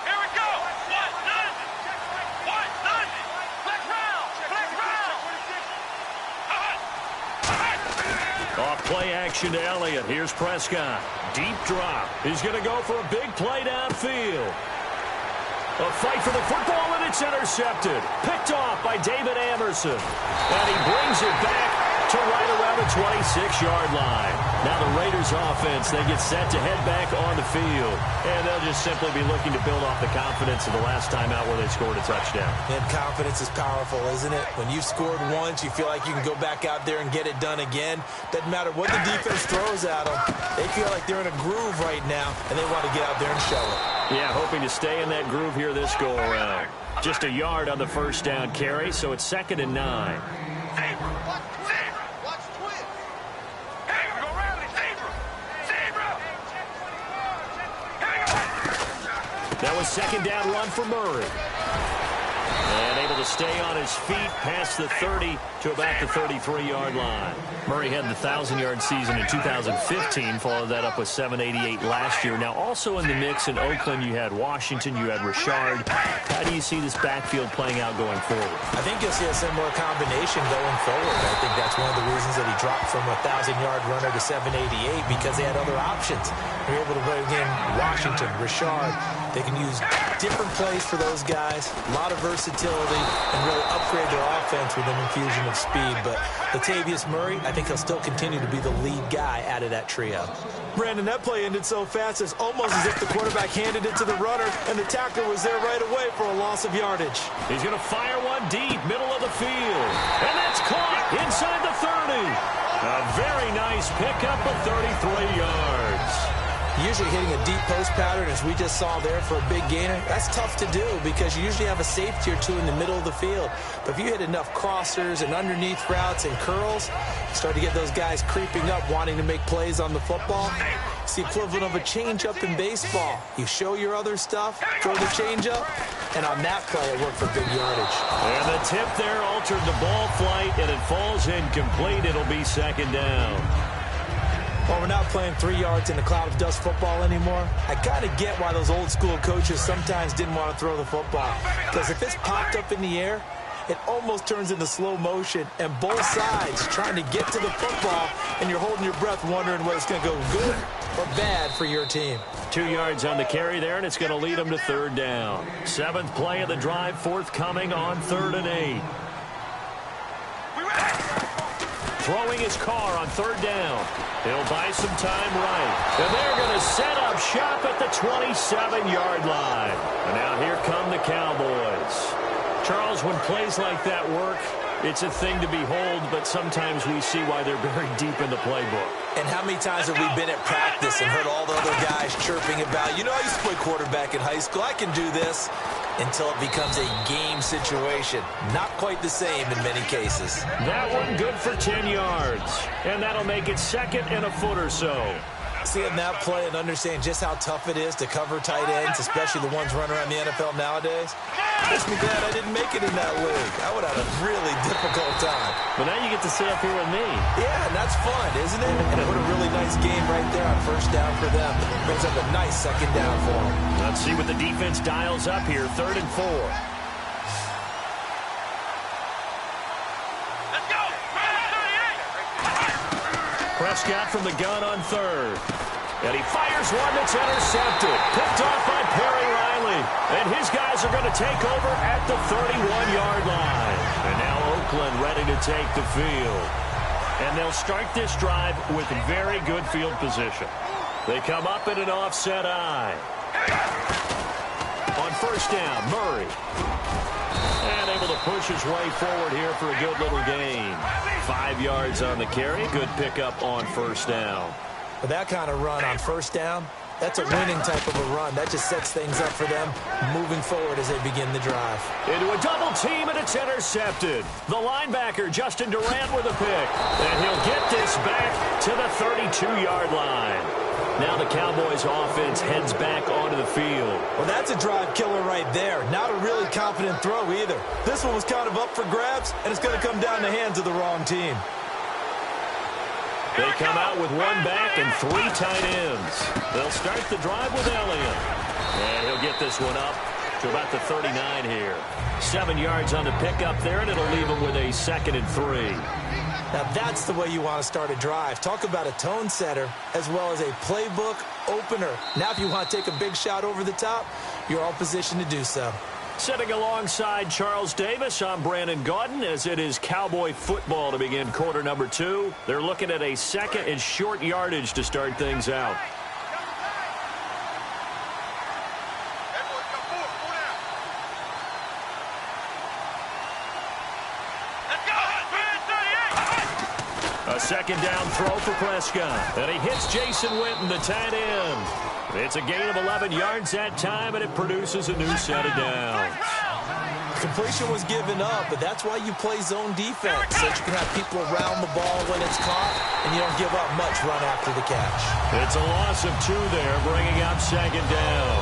Here we go. Off play action to Elliott. Here's Prescott. Deep drop. He's going to go for a big play downfield. A fight for the football, and it's intercepted. Picked off by David Amerson. And he brings it back to right around the 26-yard line. Now the Raiders offense, they get set to head back on the field. And they'll just simply be looking to build off the confidence of the last time out where they scored a touchdown. And confidence is powerful, isn't it? When you've scored once, you feel like you can go back out there and get it done again. Doesn't matter what the defense throws at them. They feel like they're in a groove right now, and they want to get out there and show it. Yeah, hoping to stay in that groove here this go-around. Just a yard on the first down carry, so it's 2nd and 9. That was second down run for Murray. And able to stay on his feet past the 30 to about the 33-yard line. Murray had the 1,000-yard season in 2015, followed that up with 788 last year. Now, also in the mix in Oakland, you had Washington, you had Richard. How do you see this backfield playing out going forward? I think you'll see a similar combination going forward. I think that's one of the reasons that he dropped from a 1,000-yard runner to 788, because they had other options. They're able to bring in Washington, Richard. They can use different plays for those guys, a lot of versatility, and really upgrade their offense with an infusion of speed. But Latavius Murray, I think he'll still continue to be the lead guy out of that trio. Brandon, that play ended so fast, it's almost as if the quarterback handed it to the runner, and the tackler was there right away for a loss of yardage. He's going to fire one deep, middle of the field. And that's caught inside the 30. A very nice pickup of 33 yards. Usually hitting a deep post pattern, as we just saw there, for a big gainer, that's tough to do because you usually have a safety or two in the middle of the field. But if you hit enough crossers and underneath routes and curls, you start to get those guys creeping up, wanting to make plays on the football. It's the equivalent of a changeup in baseball. You show your other stuff, throw the changeup, and on that play, it worked for big yardage. And the tip there altered the ball flight, and it falls incomplete. It'll be second down. Well, we're not playing 3 yards in a cloud of dust football anymore. I kind of get why those old school coaches sometimes didn't want to throw the football. Because if it's popped up in the air, it almost turns into slow motion, and both sides trying to get to the football, and you're holding your breath wondering whether it's going to go good or bad for your team. 2 yards on the carry there, and it's going to lead them to third down. 7th play of the drive, forthcoming on 3rd and 8. Throwing his car on 3rd down. He'll buy some time right. And they're going to set up shop at the 27-yard line. And now here come the Cowboys. Charles, when plays like that work, it's a thing to behold, but sometimes we see why they're very deep in the playbook. And how many times have we been at practice and heard all the other guys chirping about, you know, I used to play quarterback in high school, I can do this, until it becomes a game situation. Not quite the same in many cases. That one good for 10 yards, and that'll make it 2nd and a foot or so. Seeing that play and understand just how tough it is to cover tight ends, especially the ones running around the NFL nowadays, makes me glad I didn't make it in that league. I would have had a really difficult time. But now you get to sit up here with me. Yeah, and that's fun, isn't it? And it put a really nice game right there on 1st down for them. Brings up a nice 2nd down for them. Let's see what the defense dials up here. 3rd and 4. Let's go! 38! Prescott from the gun on 3rd. And he fires one that's intercepted. Picked off by Perry Riley. And his guys are going to take over at the 31-yard line. And now Oakland ready to take the field. And they'll start this drive with very good field position. They come up in an offset eye. On 1st down, Murray. And able to push his way forward here for a good little gain. 5 yards on the carry. Good pickup on 1st down. With that kind of run on 1st down, that's a winning type of a run. That just sets things up for them moving forward as they begin the drive. Into a double team, and it's intercepted. The linebacker, Justin Durant, with a pick. And he'll get this back to the 32-yard line. Now the Cowboys offense heads back onto the field. Well, that's a drive killer right there. Not a really confident throw either. This one was kind of up for grabs, and it's going to come down the hands of the wrong team. They come out with 1 back and 3 tight ends. They'll start the drive with Elliott. And he'll get this one up to about the 39 here. 7 yards on the pickup there, and it'll leave him with a 2nd and 3. Now that's the way you want to start a drive. Talk about a tone setter as well as a playbook opener. Now if you want to take a big shot over the top, you're all positioned to do so. Sitting alongside Charles Davis, I'm Brandon Gaudin, as it is Cowboy football to begin quarter number 2. They're looking at a 2nd and short yardage to start things out. A 2nd down throw for Prescott. And he hits Jason Witten, the tight end. It's a gain of 11 yards that time, and it produces a new set of downs. Completion was given up, but that's why you play zone defense, so you can have people around the ball when it's caught, and you don't give up much run after the catch. It's a loss of 2 there, bringing up 2nd down.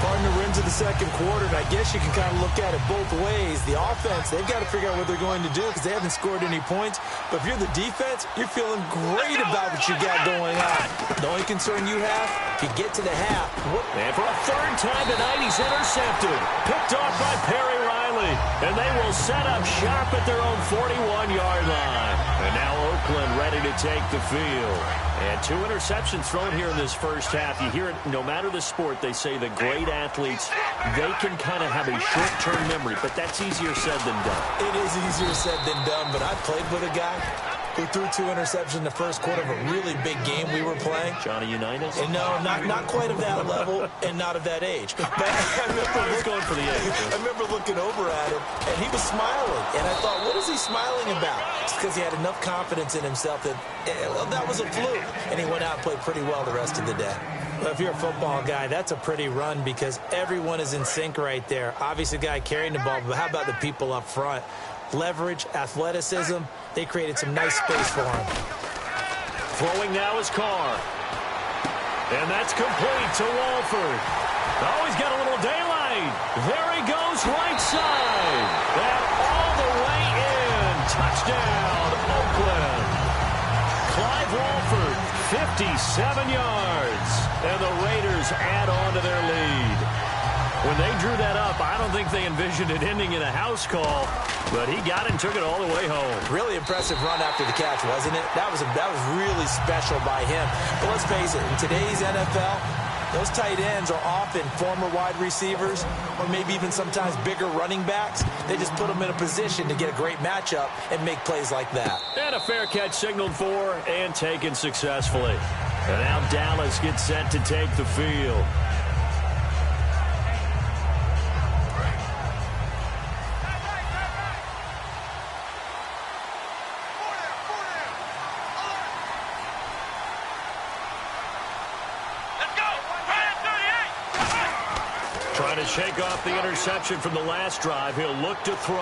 Partner into the second quarter, and I guess you can kind of look at it both ways. The offense, they've got to figure out what they're going to do because they haven't scored any points. But if you're the defense, you're feeling great about what you got going on. The only concern you have, if you get to the half. And for a third time tonight, he's intercepted. Picked off by Perry Riley. And they will set up shop at their own 41-yard line. And now Oakland ready to take the field. And 2 interceptions thrown here in this first half. You hear it, no matter the sport, they say the great athletes, they can kind of have a short-term memory, but that's easier said than done. It is easier said than done, but I played with a guy who threw 2 interceptions in the first quarter of a really big game we were playing. Johnny Unitas? And no, not quite of that level and not of that age. But I was going for the age. I remember looking over at him, and he was smiling. And I thought, what is he smiling about? It's because he had enough confidence in himself that that was a fluke. And he went out and played pretty well the rest of the day. Well, if you're a football guy, that's a pretty run because everyone is in sync right there. Obviously, the guy carrying the ball, but how about the people up front? Leverage, athleticism, they created some nice space for him. Throwing now is Carr. And that's complete to Walford. Oh, he's got a little daylight. There he goes, right side. And all the way in. Touchdown, Oakland. Clive Walford, 57 yards. And the Raiders add on to their lead. When they drew that up, I don't think they envisioned it ending in a house call, but he got it and took it all the way home. Really impressive run after the catch, wasn't it? That was really special by him. But let's face it, in today's NFL, those tight ends are often former wide receivers or maybe even sometimes bigger running backs. They just put them in a position to get a great matchup and make plays like that. And a fair catch signaled for and taken successfully. And now Dallas gets set to take the field. Trying to shake off the interception from the last drive. He'll look to throw.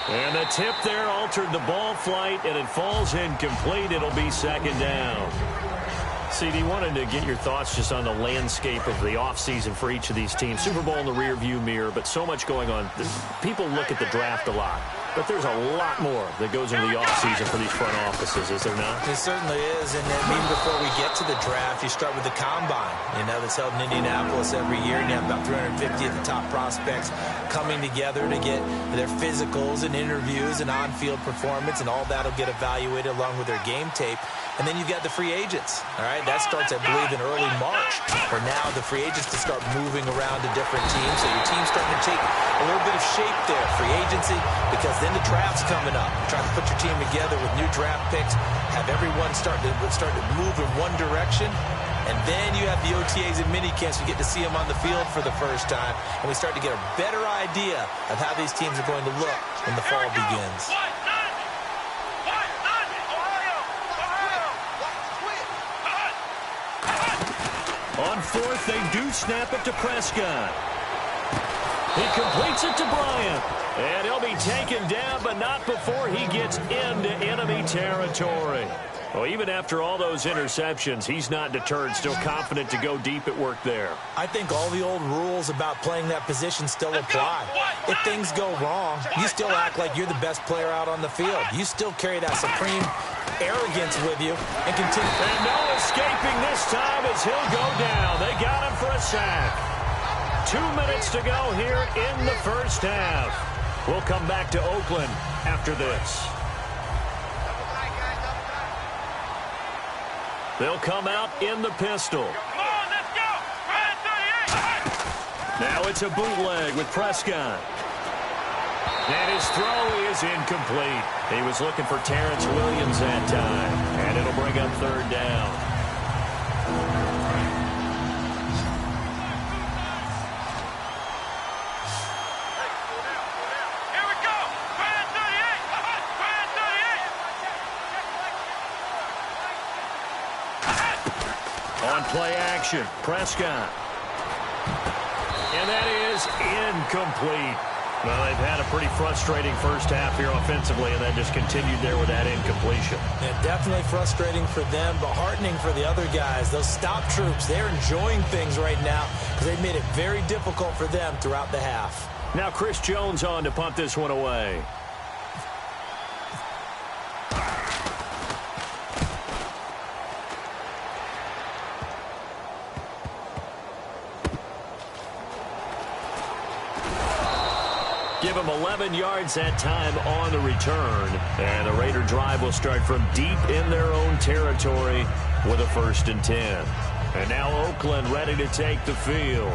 And the tip there altered the ball flight, and it falls incomplete. It'll be second down. CD, wanted to get your thoughts just on the landscape of the offseason for each of these teams. Super Bowl in the rearview mirror, but so much going on. People look at the draft a lot, but there's a lot more that goes into the offseason for these front offices, is there not? It certainly is, and then even before we get to the draft, you start with the combine. You know, that's held in Indianapolis every year, and you have about 350 of the top prospects coming together to get their physicals and interviews and on-field performance, and all that will get evaluated along with their game tape. And then you've got the free agents, all right? That starts, I believe, in early March, where now the free agents to start moving around to different teams. So your team's starting to take a little bit of shape there, free agency, because then the draft's coming up. You're trying to put your team together with new draft picks, have everyone start to move in one direction. And then you have the OTAs and minicamps. You get to see them on the field for the first time. And we start to get a better idea of how these teams are going to look when the fall begins. On fourth, they do snap it to Prescott. He completes it to Bryant. And he'll be taken down, but not before he gets into enemy territory. Well, even after all those interceptions, he's not deterred, still confident to go deep at work there. I think all the old rules about playing that position still apply. If things go wrong, you still act like you're the best player out on the field. You still carry that supreme arrogance with you and continue. And no escaping this time as he'll go down. They got him for a sack. 2 minutes to go here in the first half. We'll come back to Oakland after this. They'll come out in the pistol. Come on, let's go! Now it's a bootleg with Prescott. And his throw is incomplete. He was looking for Terrence Williams that time. And it'll bring up third down. On play action, Prescott. And that is incomplete. Well, they've had a pretty frustrating first half here offensively, and then just continued there with that incompletion. Yeah, definitely frustrating for them, but heartening for the other guys. Those stop troops, they're enjoying things right now because they've made it very difficult for them throughout the half. Now Chris Jones on to punt this one away. Give them 11 yards that time on the return. And the Raider drive will start from deep in their own territory with a 1st and 10. And now Oakland ready to take the field.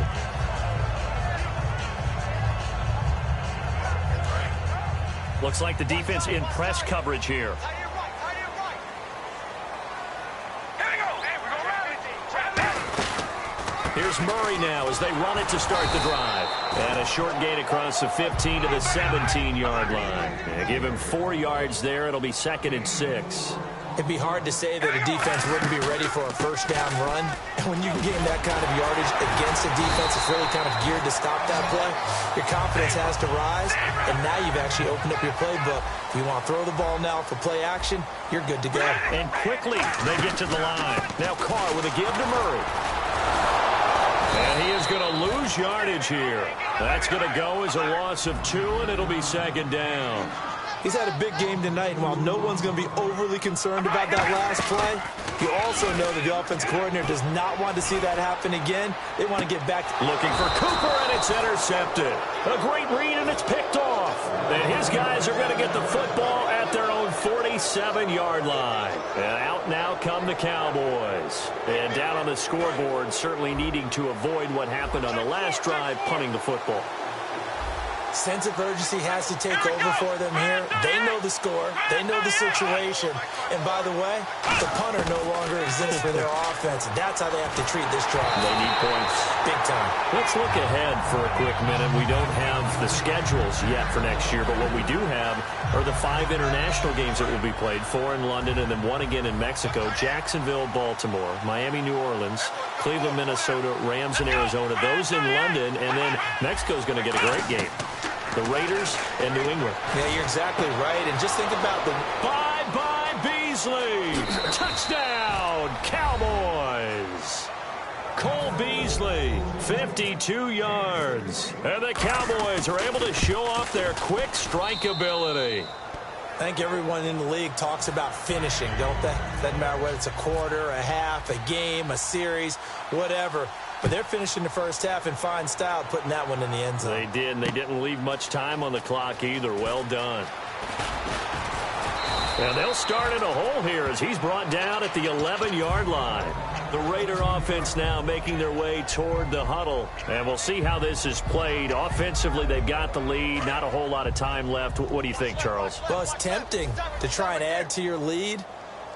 Looks like the defense in press coverage here. Here's Murray now as they run it to start the drive. And a short gain across the 15 to the 17-yard line. And give him 4 yards there. It'll be 2nd and 6. It'd be hard to say that a defense wouldn't be ready for a first down run. And when you can gain that kind of yardage against a defense that's really kind of geared to stop that play, your confidence has to rise. And now you've actually opened up your playbook. If you want to throw the ball now for play action, you're good to go. And quickly they get to the line. Now Carr with a give to Murray. And he is going to lose yardage here. That's going to go as a loss of 2, and it'll be 2nd down. He's had a big game tonight, and while no one's going to be overly concerned about that last play, you also know that the offense coordinator does not want to see that happen again. They want to get back. Looking for Cooper, and it's intercepted. A great read, and it's picked off. And his guys are going to get the football at their own 47-yard line. And out now come the Cowboys. And down on the scoreboard, certainly needing to avoid what happened on the last drive, punting the football. Sense of urgency has to take over for them here. They know the score. They know the situation. And by the way, the punter no longer exists for their offense. And that's how they have to treat this drive. They need points. Big time. Let's look ahead for a quick minute. We don't have the schedules yet for next year, but what we do have are the 5 international games that will be played, 4 in London and then 1 again in Mexico, Jacksonville, Baltimore, Miami, New Orleans, Cleveland, Minnesota, Rams, and Arizona. Those in London, and then Mexico's going to get a great game. The Raiders and New England. Yeah, you're exactly right. And just think about the... Bye-bye, Beasley. Touchdown, Cowboys. Cole Beasley, 52 yards. And the Cowboys are able to show off their quick strike ability. I think everyone in the league talks about finishing, don't they? Doesn't matter whether it's a quarter, a half, a game, a series, whatever. But they're finishing the first half in fine style, putting that one in the end zone. They did, and they didn't leave much time on the clock either. Well done. And they'll start in a hole here as he's brought down at the 11-yard line. The Raider offense now making their way toward the huddle. And we'll see how this is played. Offensively, they've got the lead. Not a whole lot of time left. What do you think, Charles? Well, it's tempting to try and add to your lead.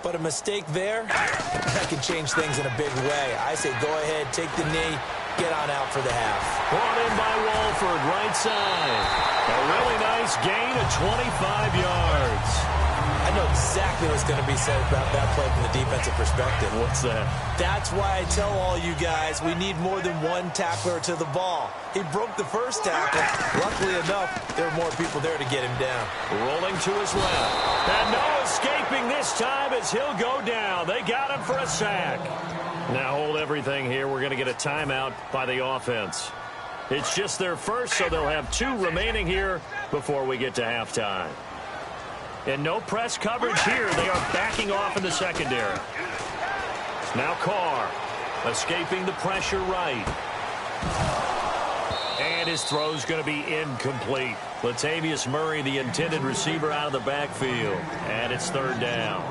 But a mistake there, that can change things in a big way. I say go ahead, take the knee, get on out for the half. Brought in by Walford, right side. A really nice gain of 25 yards. I know exactly what's going to be said about that play from the defensive perspective. What's that? That's why I tell all you guys we need more than one tackler to the ball. He broke the first tackle. Luckily enough, there were more people there to get him down. Rolling to his left. And no escaping this time as he'll go down. They got him for a sack. Now hold everything here. We're going to get a timeout by the offense. It's just their first, so they'll have 2 remaining here before we get to halftime. And no press coverage here. They are backing off in the secondary. Now Carr escaping the pressure right. And his throw's going to be incomplete. Latavius Murray, the intended receiver, out of the backfield. And it's 3rd down.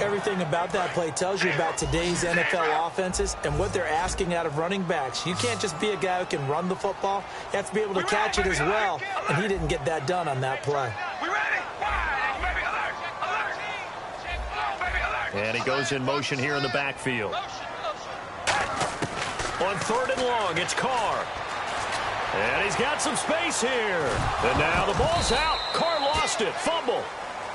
Everything about that play tells you about today's NFL offenses and what they're asking out of running backs. You can't just be a guy who can run the football. You have to be able to catch it as well. And he didn't get that done on that play. And he goes in motion here in the backfield. On 3rd and long, it's Carr. And he's got some space here. And now the ball's out. Carr lost it. Fumble.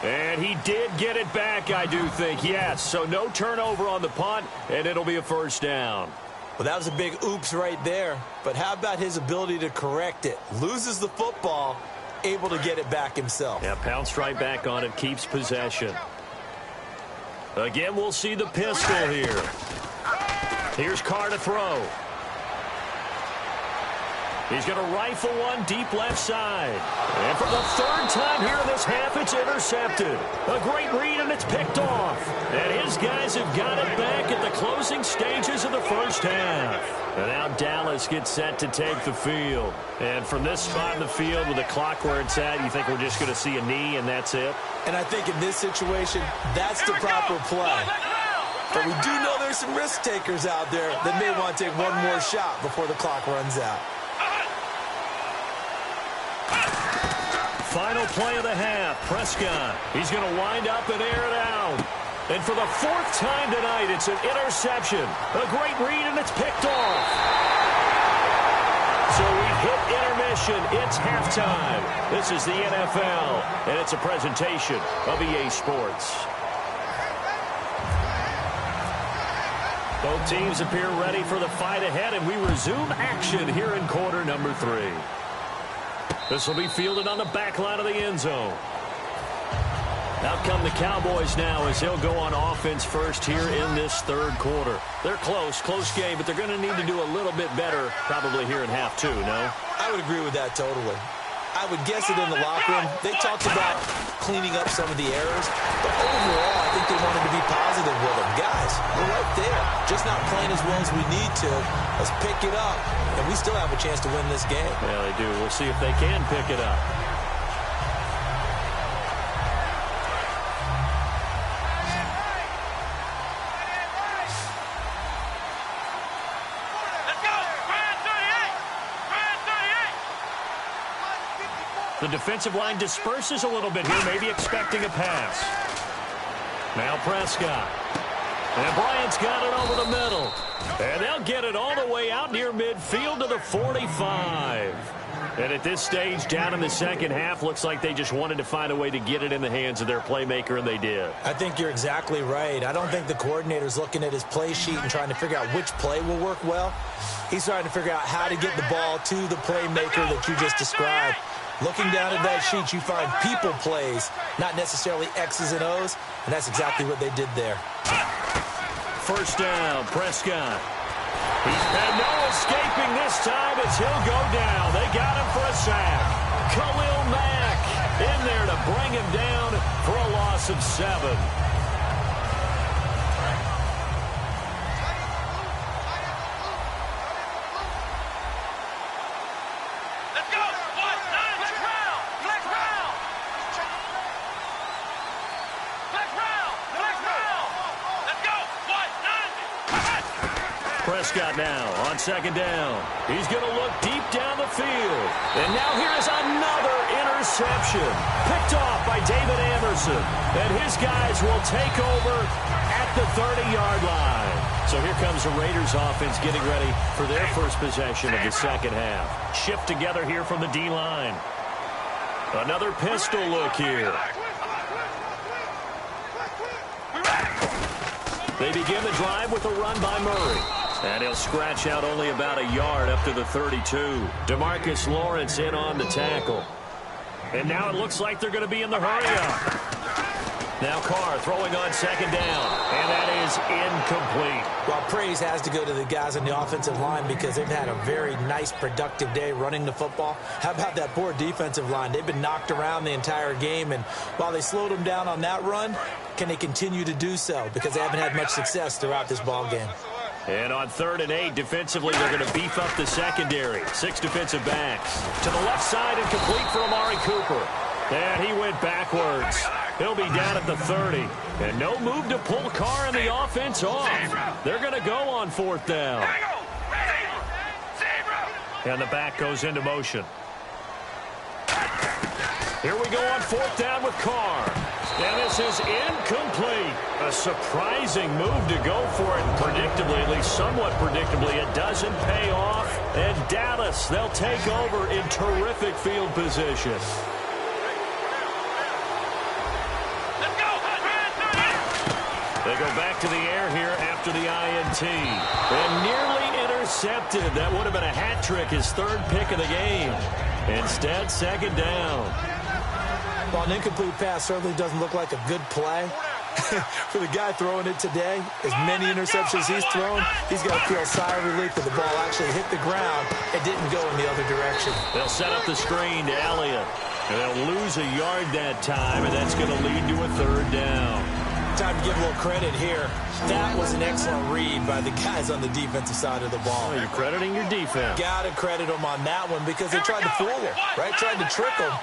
And he did get it back, I do think. Yes, so no turnover on the punt, and it'll be a 1st down. Well, that was a big oops right there. But how about his ability to correct it? Loses the football, able to get it back himself. Yeah, pounced right back on it, keeps possession. Again, we'll see the pistol here. Here's Carr to throw. He's going to rifle one deep left side. And for the third time here in this half, it's intercepted. A great read, and it's picked off. And his guys have got it back at the closing stages of the first half. And now Dallas gets set to take the field. And from this spot in the field with the clock where it's at, you think we're just going to see a knee and that's it? And I think in this situation, that's the proper play. But we do know there's some risk takers out there that may want to take one more shot before the clock runs out. Final play of the half, Prescott. He's going to wind up and air it out. And for the fourth time tonight, it's an interception. A great read, and it's picked off. So we hit intermission. It's halftime. This is the NFL, and it's a presentation of EA Sports. Both teams appear ready for the fight ahead, and we resume action here in quarter number 3. This will be fielded on the back line of the end zone. Out come the Cowboys now as they'll go on offense first here in this third quarter. They're close game, but they're going to need to do a little bit better probably here in half 2, no? I would agree with that totally. I would guess it in the locker room. They talked about cleaning up some of the errors, but overall, I think they wanted to be positive with them. Guys, we're right there. Just not playing as well as we need to. Let's pick it up, and we still have a chance to win this game. Yeah, they do. We'll see if they can pick it up. The defensive line disperses a little bit here, maybe expecting a pass. Now Prescott. And Bryant's got it over the middle. And they'll get it all the way out near midfield to the 45. And at this stage, down in the second half, looks like they just wanted to find a way to get it in the hands of their playmaker, and they did. I think you're exactly right. I don't think the coordinator's looking at his play sheet and trying to figure out which play will work well. He's trying to figure out how to get the ball to the playmaker that you just described. Looking down at that sheet, you find people plays, not necessarily X's and O's, and that's exactly what they did there. First down, Prescott. He's had no escaping this time as he'll go down. They got him for a sack. Khalil Mack in there to bring him down for a loss of 7. Prescott now on second down. He's going to look deep down the field. And now here's another interception. Picked off by David Anderson. And his guys will take over at the 30-yard line. So here comes the Raiders offense getting ready for their first possession of the second half. Shift together here from the D-line. Another pistol look here. They begin the drive with a run by Murray. And he'll scratch out only about a yard up to the 32. DeMarcus Lawrence in on the tackle. And now it looks like they're going to be in the hurry-up. Now Carr throwing on second down. And that is incomplete. Well, praise has to go to the guys on the offensive line because they've had a very nice, productive day running the football. How about that poor defensive line? They've been knocked around the entire game, and while they slowed them down on that run, can they continue to do so? Because they haven't had much success throughout this ball game. And on 3rd and 8, defensively, they're going to beef up the secondary. 6 defensive backs. To the left side and complete for Amari Cooper. And he went backwards. He'll be down at the 30. And no move to pull Carr and the offense off. They're going to go on 4th down. And the back goes into motion. Here we go on 4th down with Carr. And this is incomplete. A surprising move to go for it. And predictably, at least somewhat predictably, it doesn't pay off. And Dallas, they'll take over in terrific field position. They go back to the air here after the INT. And nearly intercepted. That would have been a hat trick, his third pick of the game. Instead, second down. Well, an incomplete pass certainly doesn't look like a good play. For the guy throwing it today, as many interceptions he's thrown, he's got to feel a sigh of relief that the ball actually hit the ground and didn't go in the other direction. They'll set up the screen to Elliott. And they'll lose a yard that time, and that's going to lead to a third down. Time to give a little credit here. That was an excellent read by the guys on the defensive side of the ball. Oh, you're crediting your defense. Got to credit them on that one because they tried to fool him, right? Tried to trick him.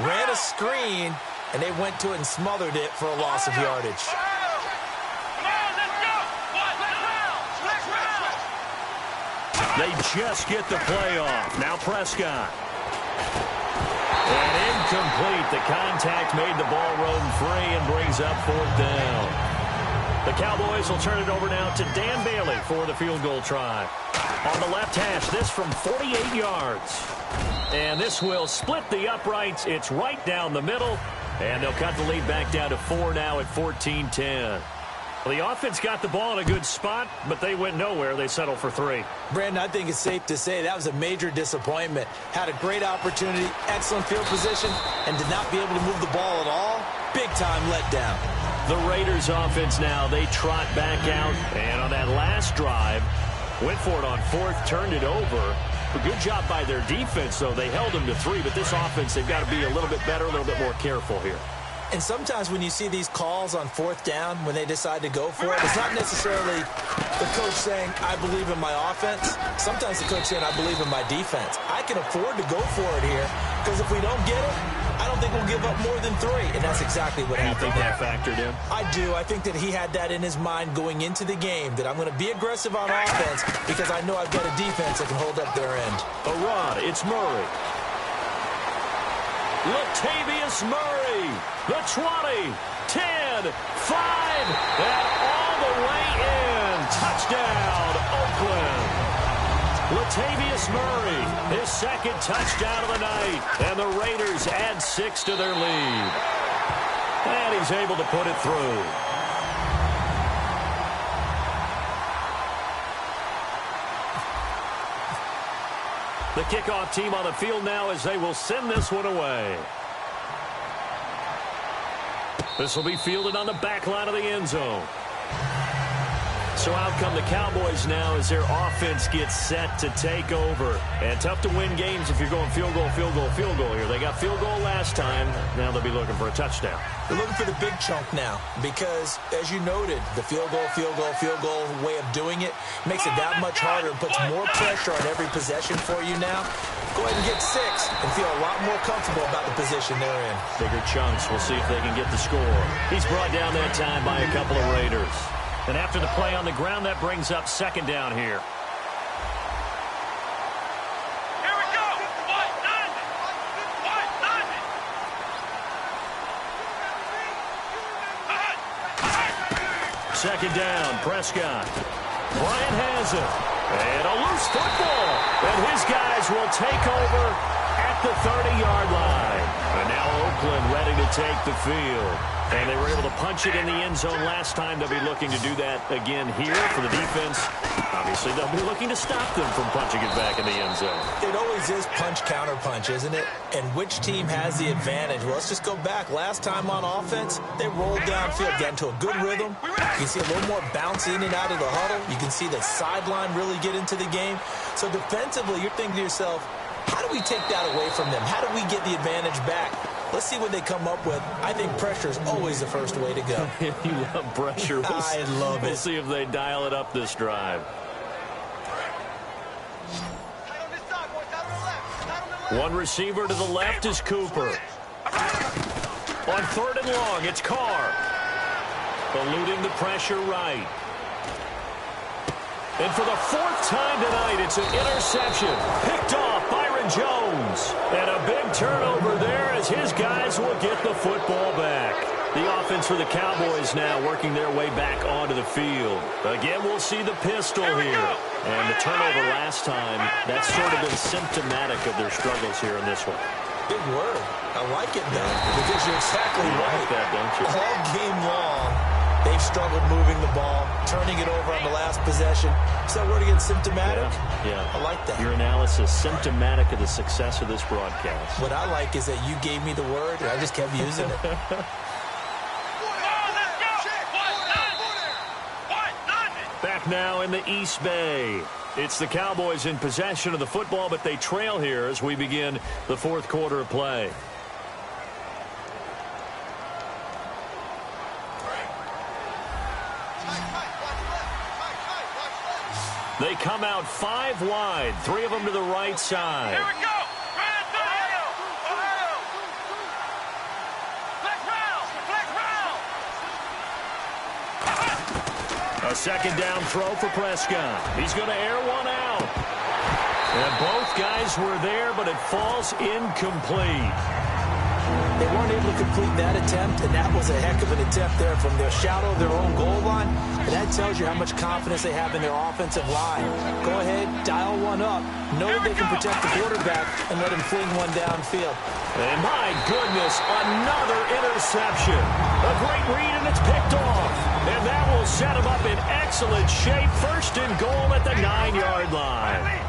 Ran a screen, and they went to it and smothered it for a loss of yardage. They just get the play off. Now Prescott. And incomplete. The contact made the ball roam free and brings up fourth down. The Cowboys will turn it over now to Dan Bailey for the field goal try. On the left hash, this from 48 yards. And this will split the uprights. It's right down the middle. And they'll cut the lead back down to 4 now at 14-10. Well, the offense got the ball in a good spot, but they went nowhere. They settled for 3. Brandon, I think it's safe to say that was a major disappointment. Had a great opportunity, excellent field position, and did not be able to move the ball at all. Big-time letdown. The Raiders offense now, they trot back out. And on that last drive, went for it on 4th, turned it over. A good job by their defense, though. They held them to 3, but this offense, they've got to be a little bit better, a little bit more careful here. And sometimes when you see these calls on 4th down, when they decide to go for it, it's not necessarily the coach saying, I believe in my offense. Sometimes the coach saying, I believe in my defense. I can afford to go for it here because if we don't get it, I don't think we'll give up more than 3. And that's exactly what happened. You think that factored in? I do. I think that he had that in his mind going into the game, that I'm going to be aggressive on offense because I know I've got a defense that can hold up their end. A run. It's Murray. Latavius Murray, the 20, 10, 5, and all the way in. Touchdown, Oakland. Latavius Murray, his second touchdown of the night, and the Raiders add 6 to their lead. And he's able to put it through. The kickoff team on the field now as they will send this one away. This will be fielded on the back line of the end zone. So out come the Cowboys now as their offense gets set to take over. And tough to win games if you're going field goal, field goal, field goal here. They got field goal last time. Now they'll be looking for a touchdown. They're looking for the big chunk now because, as you noted, the field goal way of doing it makes it that much harder and puts more pressure on every possession for you now. Go ahead and get 6 and feel a lot more comfortable about the position they're in. Bigger chunks. We'll see if they can get the score. He's brought down that time by a couple of Raiders. And after the play on the ground, that brings up second down here. Here we go. Second down, Prescott. Bryant has it. And a loose football. And his guys will take over at the 30-yard line. And now Oakland ready to take the field. And they were able to punch it in the end zone last time. They'll be looking to do that again here for the defense. Obviously, they'll be looking to stop them from punching it back in the end zone. It always is punch-counter-punch, isn't it? And which team has the advantage? Well, let's just go back. Last time on offense, they rolled downfield, got into a good rhythm. You can see a little more bounce in and out of the huddle. You can see the sideline really get into the game. So defensively, you're thinking to yourself, how do we take that away from them? How do we get the advantage back? Let's see what they come up with. I think pressure is always the first way to go. You love pressure. I love it. We'll see if they dial it up this drive. One receiver to the left is Cooper. On 3rd and long, it's Carr. Eluding the pressure right. And for the 4th time tonight, it's an interception. Picked off Byron Jones. And a big turnover there as his guys will get the football back. The offense for the Cowboys now working their way back onto the field. Again, we'll see the pistol here. And the turnover last time, that's sort of been symptomatic of their struggles here in this one. Big word. I like it, though, because you're exactly right. You like that, don't you? All game long, They've struggled moving the ball, turning it over on the last possession. Is that word again, symptomatic? Yeah. I like that. Your analysis, symptomatic of the success of this broadcast. What I like is that you gave me the word, and I just kept using it. Back now in the East Bay. It's the Cowboys in possession of the football, but they trail here as we begin the fourth quarter of play. They come out 5 wide, 3 of them to the right side. Here we go. Ohio. Flag round. A second down throw for Prescott. He's going to air one out. And both guys were there, but it falls incomplete. They weren't able to complete that attempt, and that was a heck of an attempt there from their shadow of their own goal line. And that tells you how much confidence they have in their offensive line. Go ahead, dial one up. Know that they can protect the quarterback and let him fling one downfield. And my goodness, another interception. A great read, and it's picked off. And that will set him up in excellent shape. First and goal at the 9-yard line.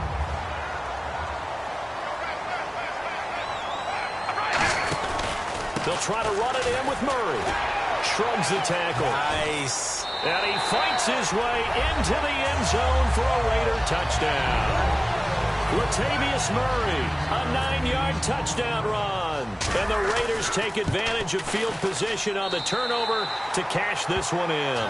They'll try to run it in with Murray. Shrugs the tackle. Nice. And he fights his way into the end zone for a Raider touchdown. Latavius Murray, a 9-yard touchdown run. And the Raiders take advantage of field position on the turnover to cash this one in.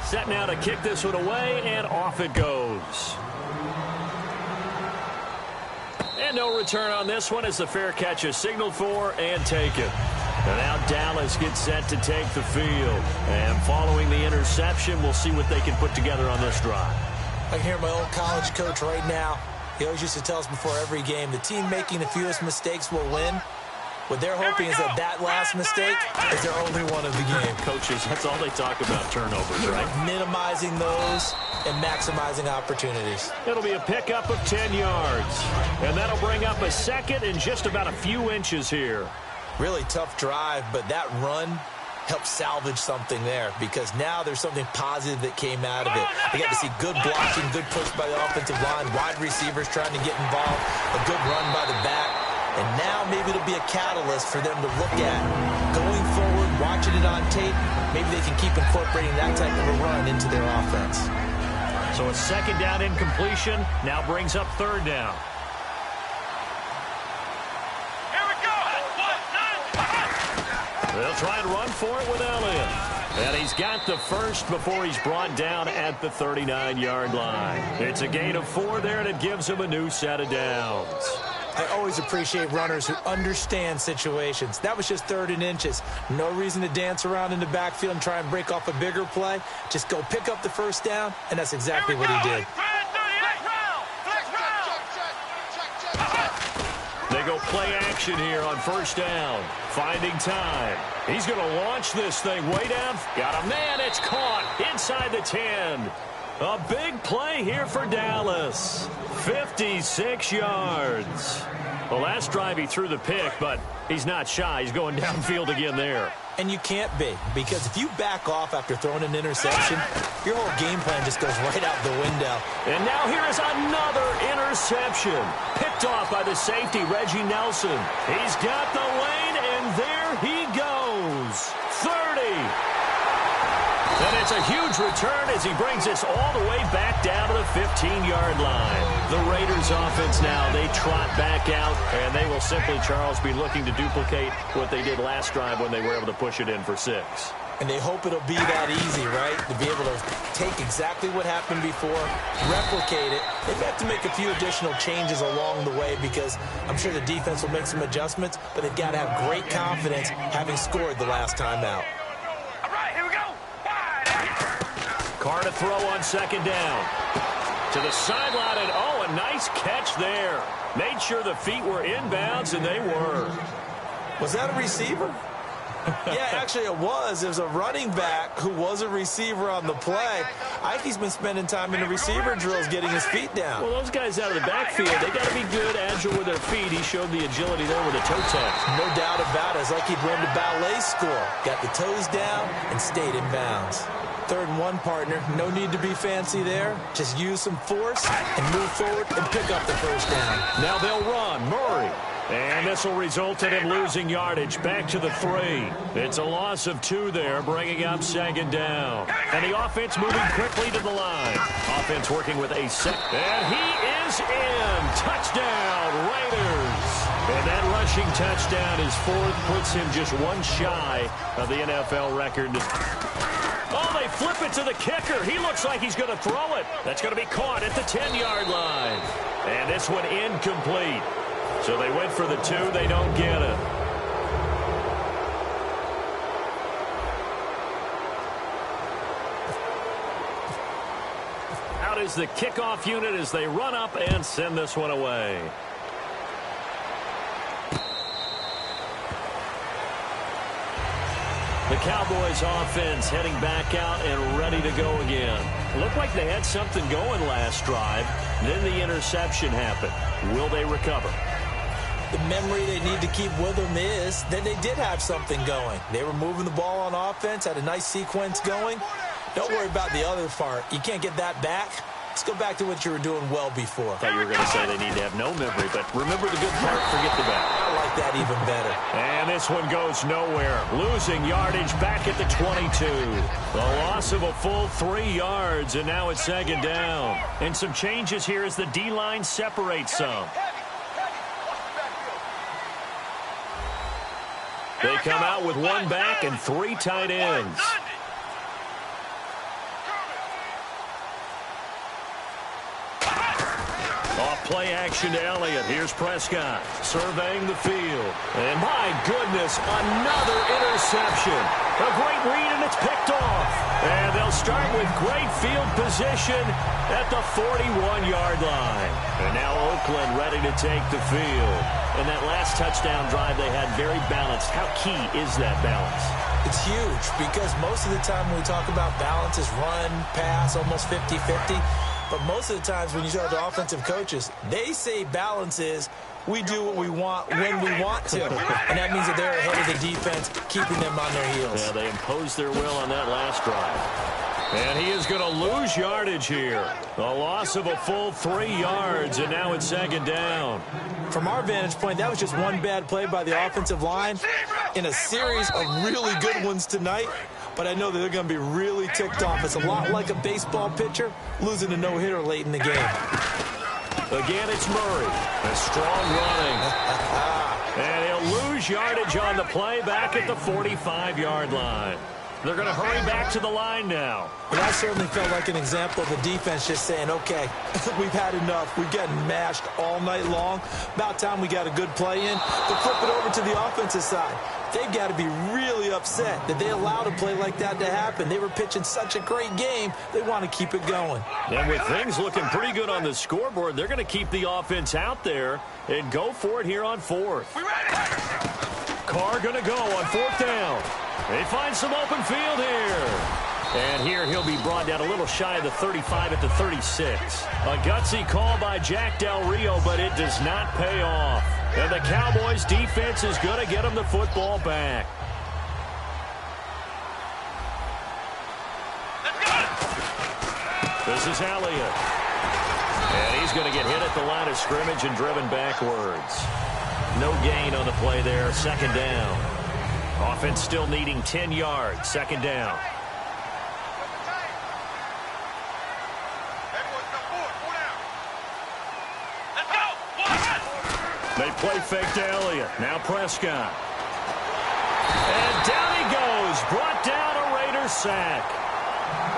Set now to kick this one away, and off it goes. And no return on this one as the fair catch is signaled for and taken. And now Dallas gets set to take the field. And following the interception, we'll see what they can put together on this drive. I can hear my old college coach right now. He always used to tell us before every game, the team making the fewest mistakes will win. What they're hoping is that that last mistake is their only one of the game. Coaches, that's all they talk about, turnovers, right? Minimizing those and maximizing opportunities. It'll be a pickup of 10 yards. And that'll bring up a second and just about a few inches here. Really tough drive, but that run helped salvage something there because now there's something positive that came out of it. They got to see good blocking, good push by the offensive line, wide receivers trying to get involved, a good run by the back. And now maybe it'll be a catalyst for them to look at going forward, watching it on tape. Maybe they can keep incorporating that type of a run into their offense. So a second down incompletion now brings up third down. Here we go. They'll try and run for it with Elliott. And he's got the first before he's brought down at the 39-yard line. It's a gain of 4 there, and it gives him a new set of downs. I always appreciate runners who understand situations. That was just 3rd and inches. No reason to dance around in the backfield and try and break off a bigger play. Just go pick up the first down, and that's exactly what he did. They go play action here on first down. Finding time. He's going to launch this thing way down. Got a man. It's caught inside the 10. A big play here for Dallas. 56 yards. The last drive he threw the pick, but he's not shy. He's going downfield again there. And you can't be, because if you back off after throwing an interception, your whole game plan just goes right out the window. And now here is another interception. Picked off by the safety, Reggie Nelson. He's got the lane, and there he goes. 30. And it's a huge return as he brings us all the way back down to the 15-yard line. The Raiders offense now, they trot back out, and they will simply, Charles, be looking to duplicate what they did last drive when they were able to push it in for 6. And they hope it'll be that easy, right? To be able to take exactly what happened before, replicate it. They've got to make a few additional changes along the way because I'm sure the defense will make some adjustments, but they've got to have great confidence having scored the last time out. All right, here we go. Carr to throw on second down. To the sideline, and oh, a nice catch there. Made sure the feet were inbounds, and they were. Was that a receiver? Yeah, actually it was. There was a running back who was a receiver on the play. I think he's been spending time in the receiver drills getting his feet down. Well, those guys out of the backfield, they got to be good, agile with their feet. He showed the agility there with the toe tap. No doubt about it. It's like he'd run the ballet school. Got the toes down and stayed in bounds. 3rd and 1, partner. No need to be fancy there. Just use some force and move forward and pick up the first down. Now they'll run. Murray. And this will result in him losing yardage back to the 3. It's a loss of 2 there, bringing up 2nd down. And the offense moving quickly to the line. Offense working with a set. And he is in. Touchdown, Raiders. And that rushing touchdown, his 4th, puts him just 1 shy of the NFL record. Oh, they flip it to the kicker. He looks like he's going to throw it. That's going to be caught at the 10-yard line. And this one incomplete. So they went for the 2. They don't get it. Out is the kickoff unit as they run up and send this one away. The Cowboys offense heading back out and ready to go again. Looked like they had something going last drive. Then the interception happened. Will they recover? The memory they need to keep with them is that they did have something going. They were moving the ball on offense, had a nice sequence going. Don't worry about the other part. You can't get that back. Let's go back to what you were doing well before. I thought you were going to say they need to have no memory, but remember the good part, forget the bad. I like that even better. And this one goes nowhere. Losing yardage back at the 22. The loss of a full 3 yards, and now it's 2nd down. And some changes here as the D-line separates some. They come out with 1 back and 3 tight ends. Off play action to Elliott. Here's Prescott surveying the field. And my goodness, another interception. A great read, and it's picked off. And they'll start with great field position at the 41-yard line. And now Oakland ready to take the field. And that last touchdown drive they had very balanced. How key is that balance? It's huge because most of the time when we talk about balance is run, pass, almost 50-50. But most of the times when you talk to offensive coaches, they say balance is we do what we want when we want to. And that means that they're ahead of the defense, keeping them on their heels. Yeah, they imposed their will on that last drive. And he is going to lose yardage here. A loss of a full 3 yards, and now it's 2nd down. From our vantage point, that was just one bad play by the offensive line in a series of really good ones tonight. But I know that they're going to be really ticked off. It's a lot like a baseball pitcher losing a no-hitter late in the game. Again, it's Murray. A strong running. And he'll lose yardage on the play back at the 45-yard line. They're going to hurry back to the line now. Well, that certainly felt like an example of the defense just saying, okay, we've had enough. We've gotten mashed all night long. About time we got a good play in. But flip it over to the offensive side. They've got to be really upset that they allowed a play like that to happen. They were pitching such a great game, they want to keep it going. And with things looking pretty good on the scoreboard, they're going to keep the offense out there and go for it here on 4th. Carr going to go on 4th down. They find some open field here. And here he'll be brought down a little shy of the 35 at the 36. A gutsy call by Jack Del Rio, but it does not pay off. And the Cowboys defense is going to get him the football back. This is Elliott. And he's going to get hit at the line of scrimmage and driven backwards. No gain on the play there. 2nd down. Offense still needing 10 yards. 2nd down. They play fake to Elliott. Now Prescott. And down he goes. Brought down a Raiders sack.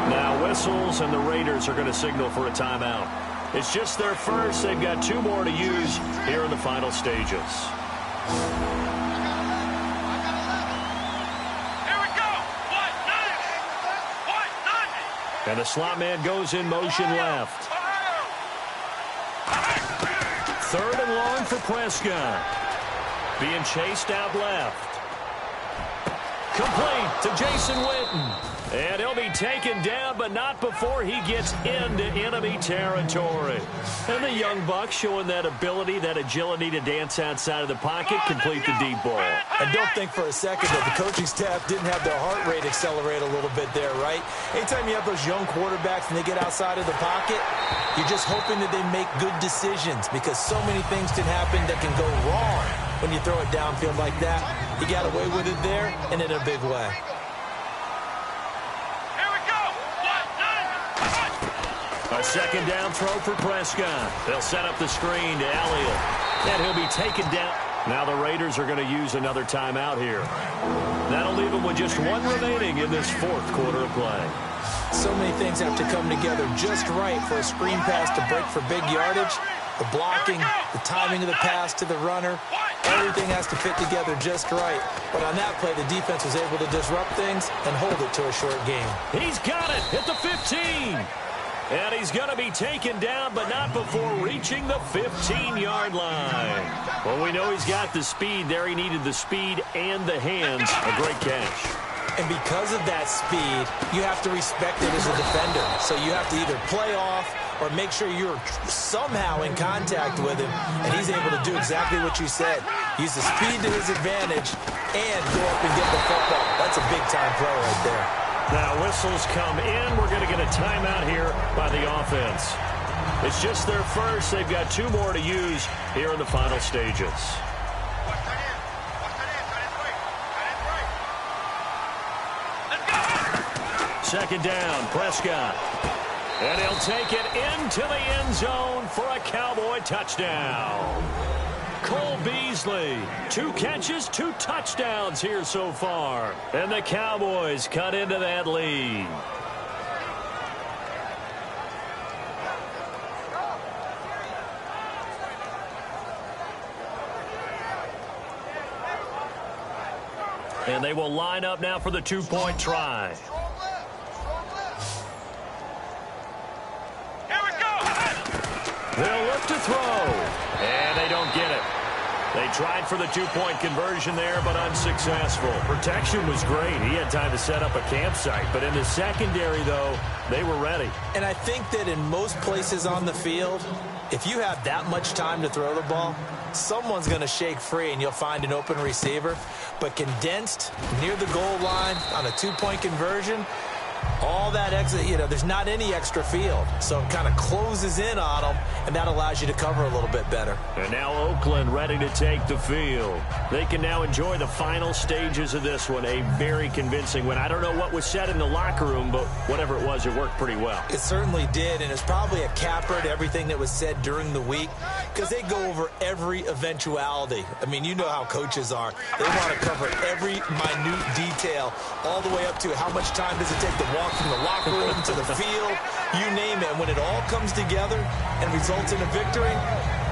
Now whistles, and the Raiders are going to signal for a timeout. It's just their first. They've got 2 more to use here in the final stages. And the slot man goes in motion left. 3rd and long for Prescott. Being chased out left. Complete to Jason Witten. And he'll be taken down, but not before he gets into enemy territory. And the young buck showing that ability, that agility to dance outside of the pocket, complete the deep ball. And don't think for a second that the coaching staff didn't have their heart rate accelerate a little bit there, right? Anytime you have those young quarterbacks and they get outside of the pocket, you're just hoping that they make good decisions because so many things can happen that can go wrong when you throw it downfield like that. He got away with it there and in a big way. A second down throw for Prescott. They'll set up the screen to Elliott. And he'll be taken down. Now the Raiders are going to use another timeout here. That'll leave them with just one remaining in this fourth quarter of play. So many things have to come together just right for a screen pass to break for big yardage. The blocking, the timing of the pass to the runner, everything has to fit together just right. But on that play, the defense was able to disrupt things and hold it to a short game. He's got it at the 15. And he's going to be taken down, but not before reaching the 15-yard line. Well, we know he's got the speed there. He needed the speed and the hands. A great catch. And because of that speed, you have to respect it as a defender. So you have to either play off or make sure you're somehow in contact with him. And he's able to do exactly what you said. Use the speed to his advantage and go up and get the football. That's a big-time play right there. Now whistles come in. We're going to get a timeout here by the offense. It's just their first. They've got two more to use here in the final stages. Second down, Prescott. And he'll take it into the end zone for a Cowboy touchdown. Cole Beasley, 2 catches, 2 touchdowns here so far. And the Cowboys cut into that lead. And they will line up now for the 2-point try. They'll look to throw, and they don't get it. They tried for the 2-point conversion there, but unsuccessful. Protection was great. He had time to set up a campsite, but in the secondary, though, they were ready. And I think that in most places on the field, if you have that much time to throw the ball, someone's going to shake free and you'll find an open receiver. But condensed near the goal line on a 2-point conversion, all that exit, there's not any extra field. So it kind of closes in on them, and that allows you to cover a little bit better. And now Oakland ready to take the field. They can now enjoy the final stages of this one. A very convincing win. I don't know what was said in the locker room, but whatever it was, it worked pretty well. It certainly did, and it's probably a capper to everything that was said during the week because they go over every eventuality. I mean, you know how coaches are. They want to cover every minute detail all the way up to how much time does it take to walk from the locker room to the field, you name it. And when it all comes together and results in a victory,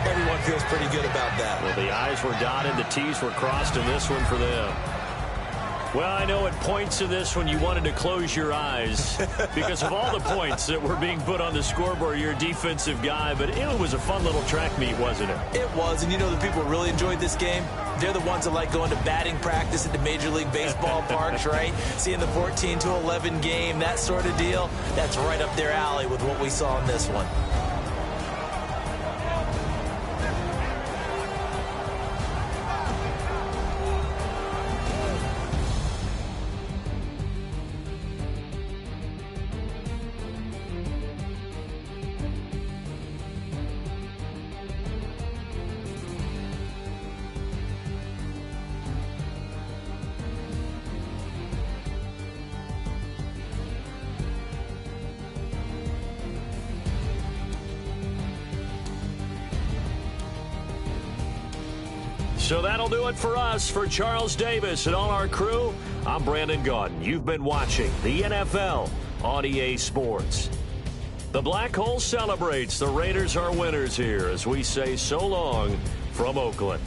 everyone feels pretty good about that. Well, the I's were dotted, the T's were crossed in this one for them. Well, I know at points in this one you wanted to close your eyes because of all the points that were being put on the scoreboard. You're a defensive guy, but it was a fun little track meet, wasn't it? It was, and you know the people who really enjoyed this game? They're the ones that like going to batting practice at the Major League Baseball parks, right? Seeing the 14-11 game, that sort of deal. That's right up their alley with what we saw in this one. So that'll do it for us. For Charles Davis and all our crew, I'm Brandon Gaudin. You've been watching the NFL on EA Sports. The Black Hole celebrates. The Raiders are winners here as we say so long from Oakland.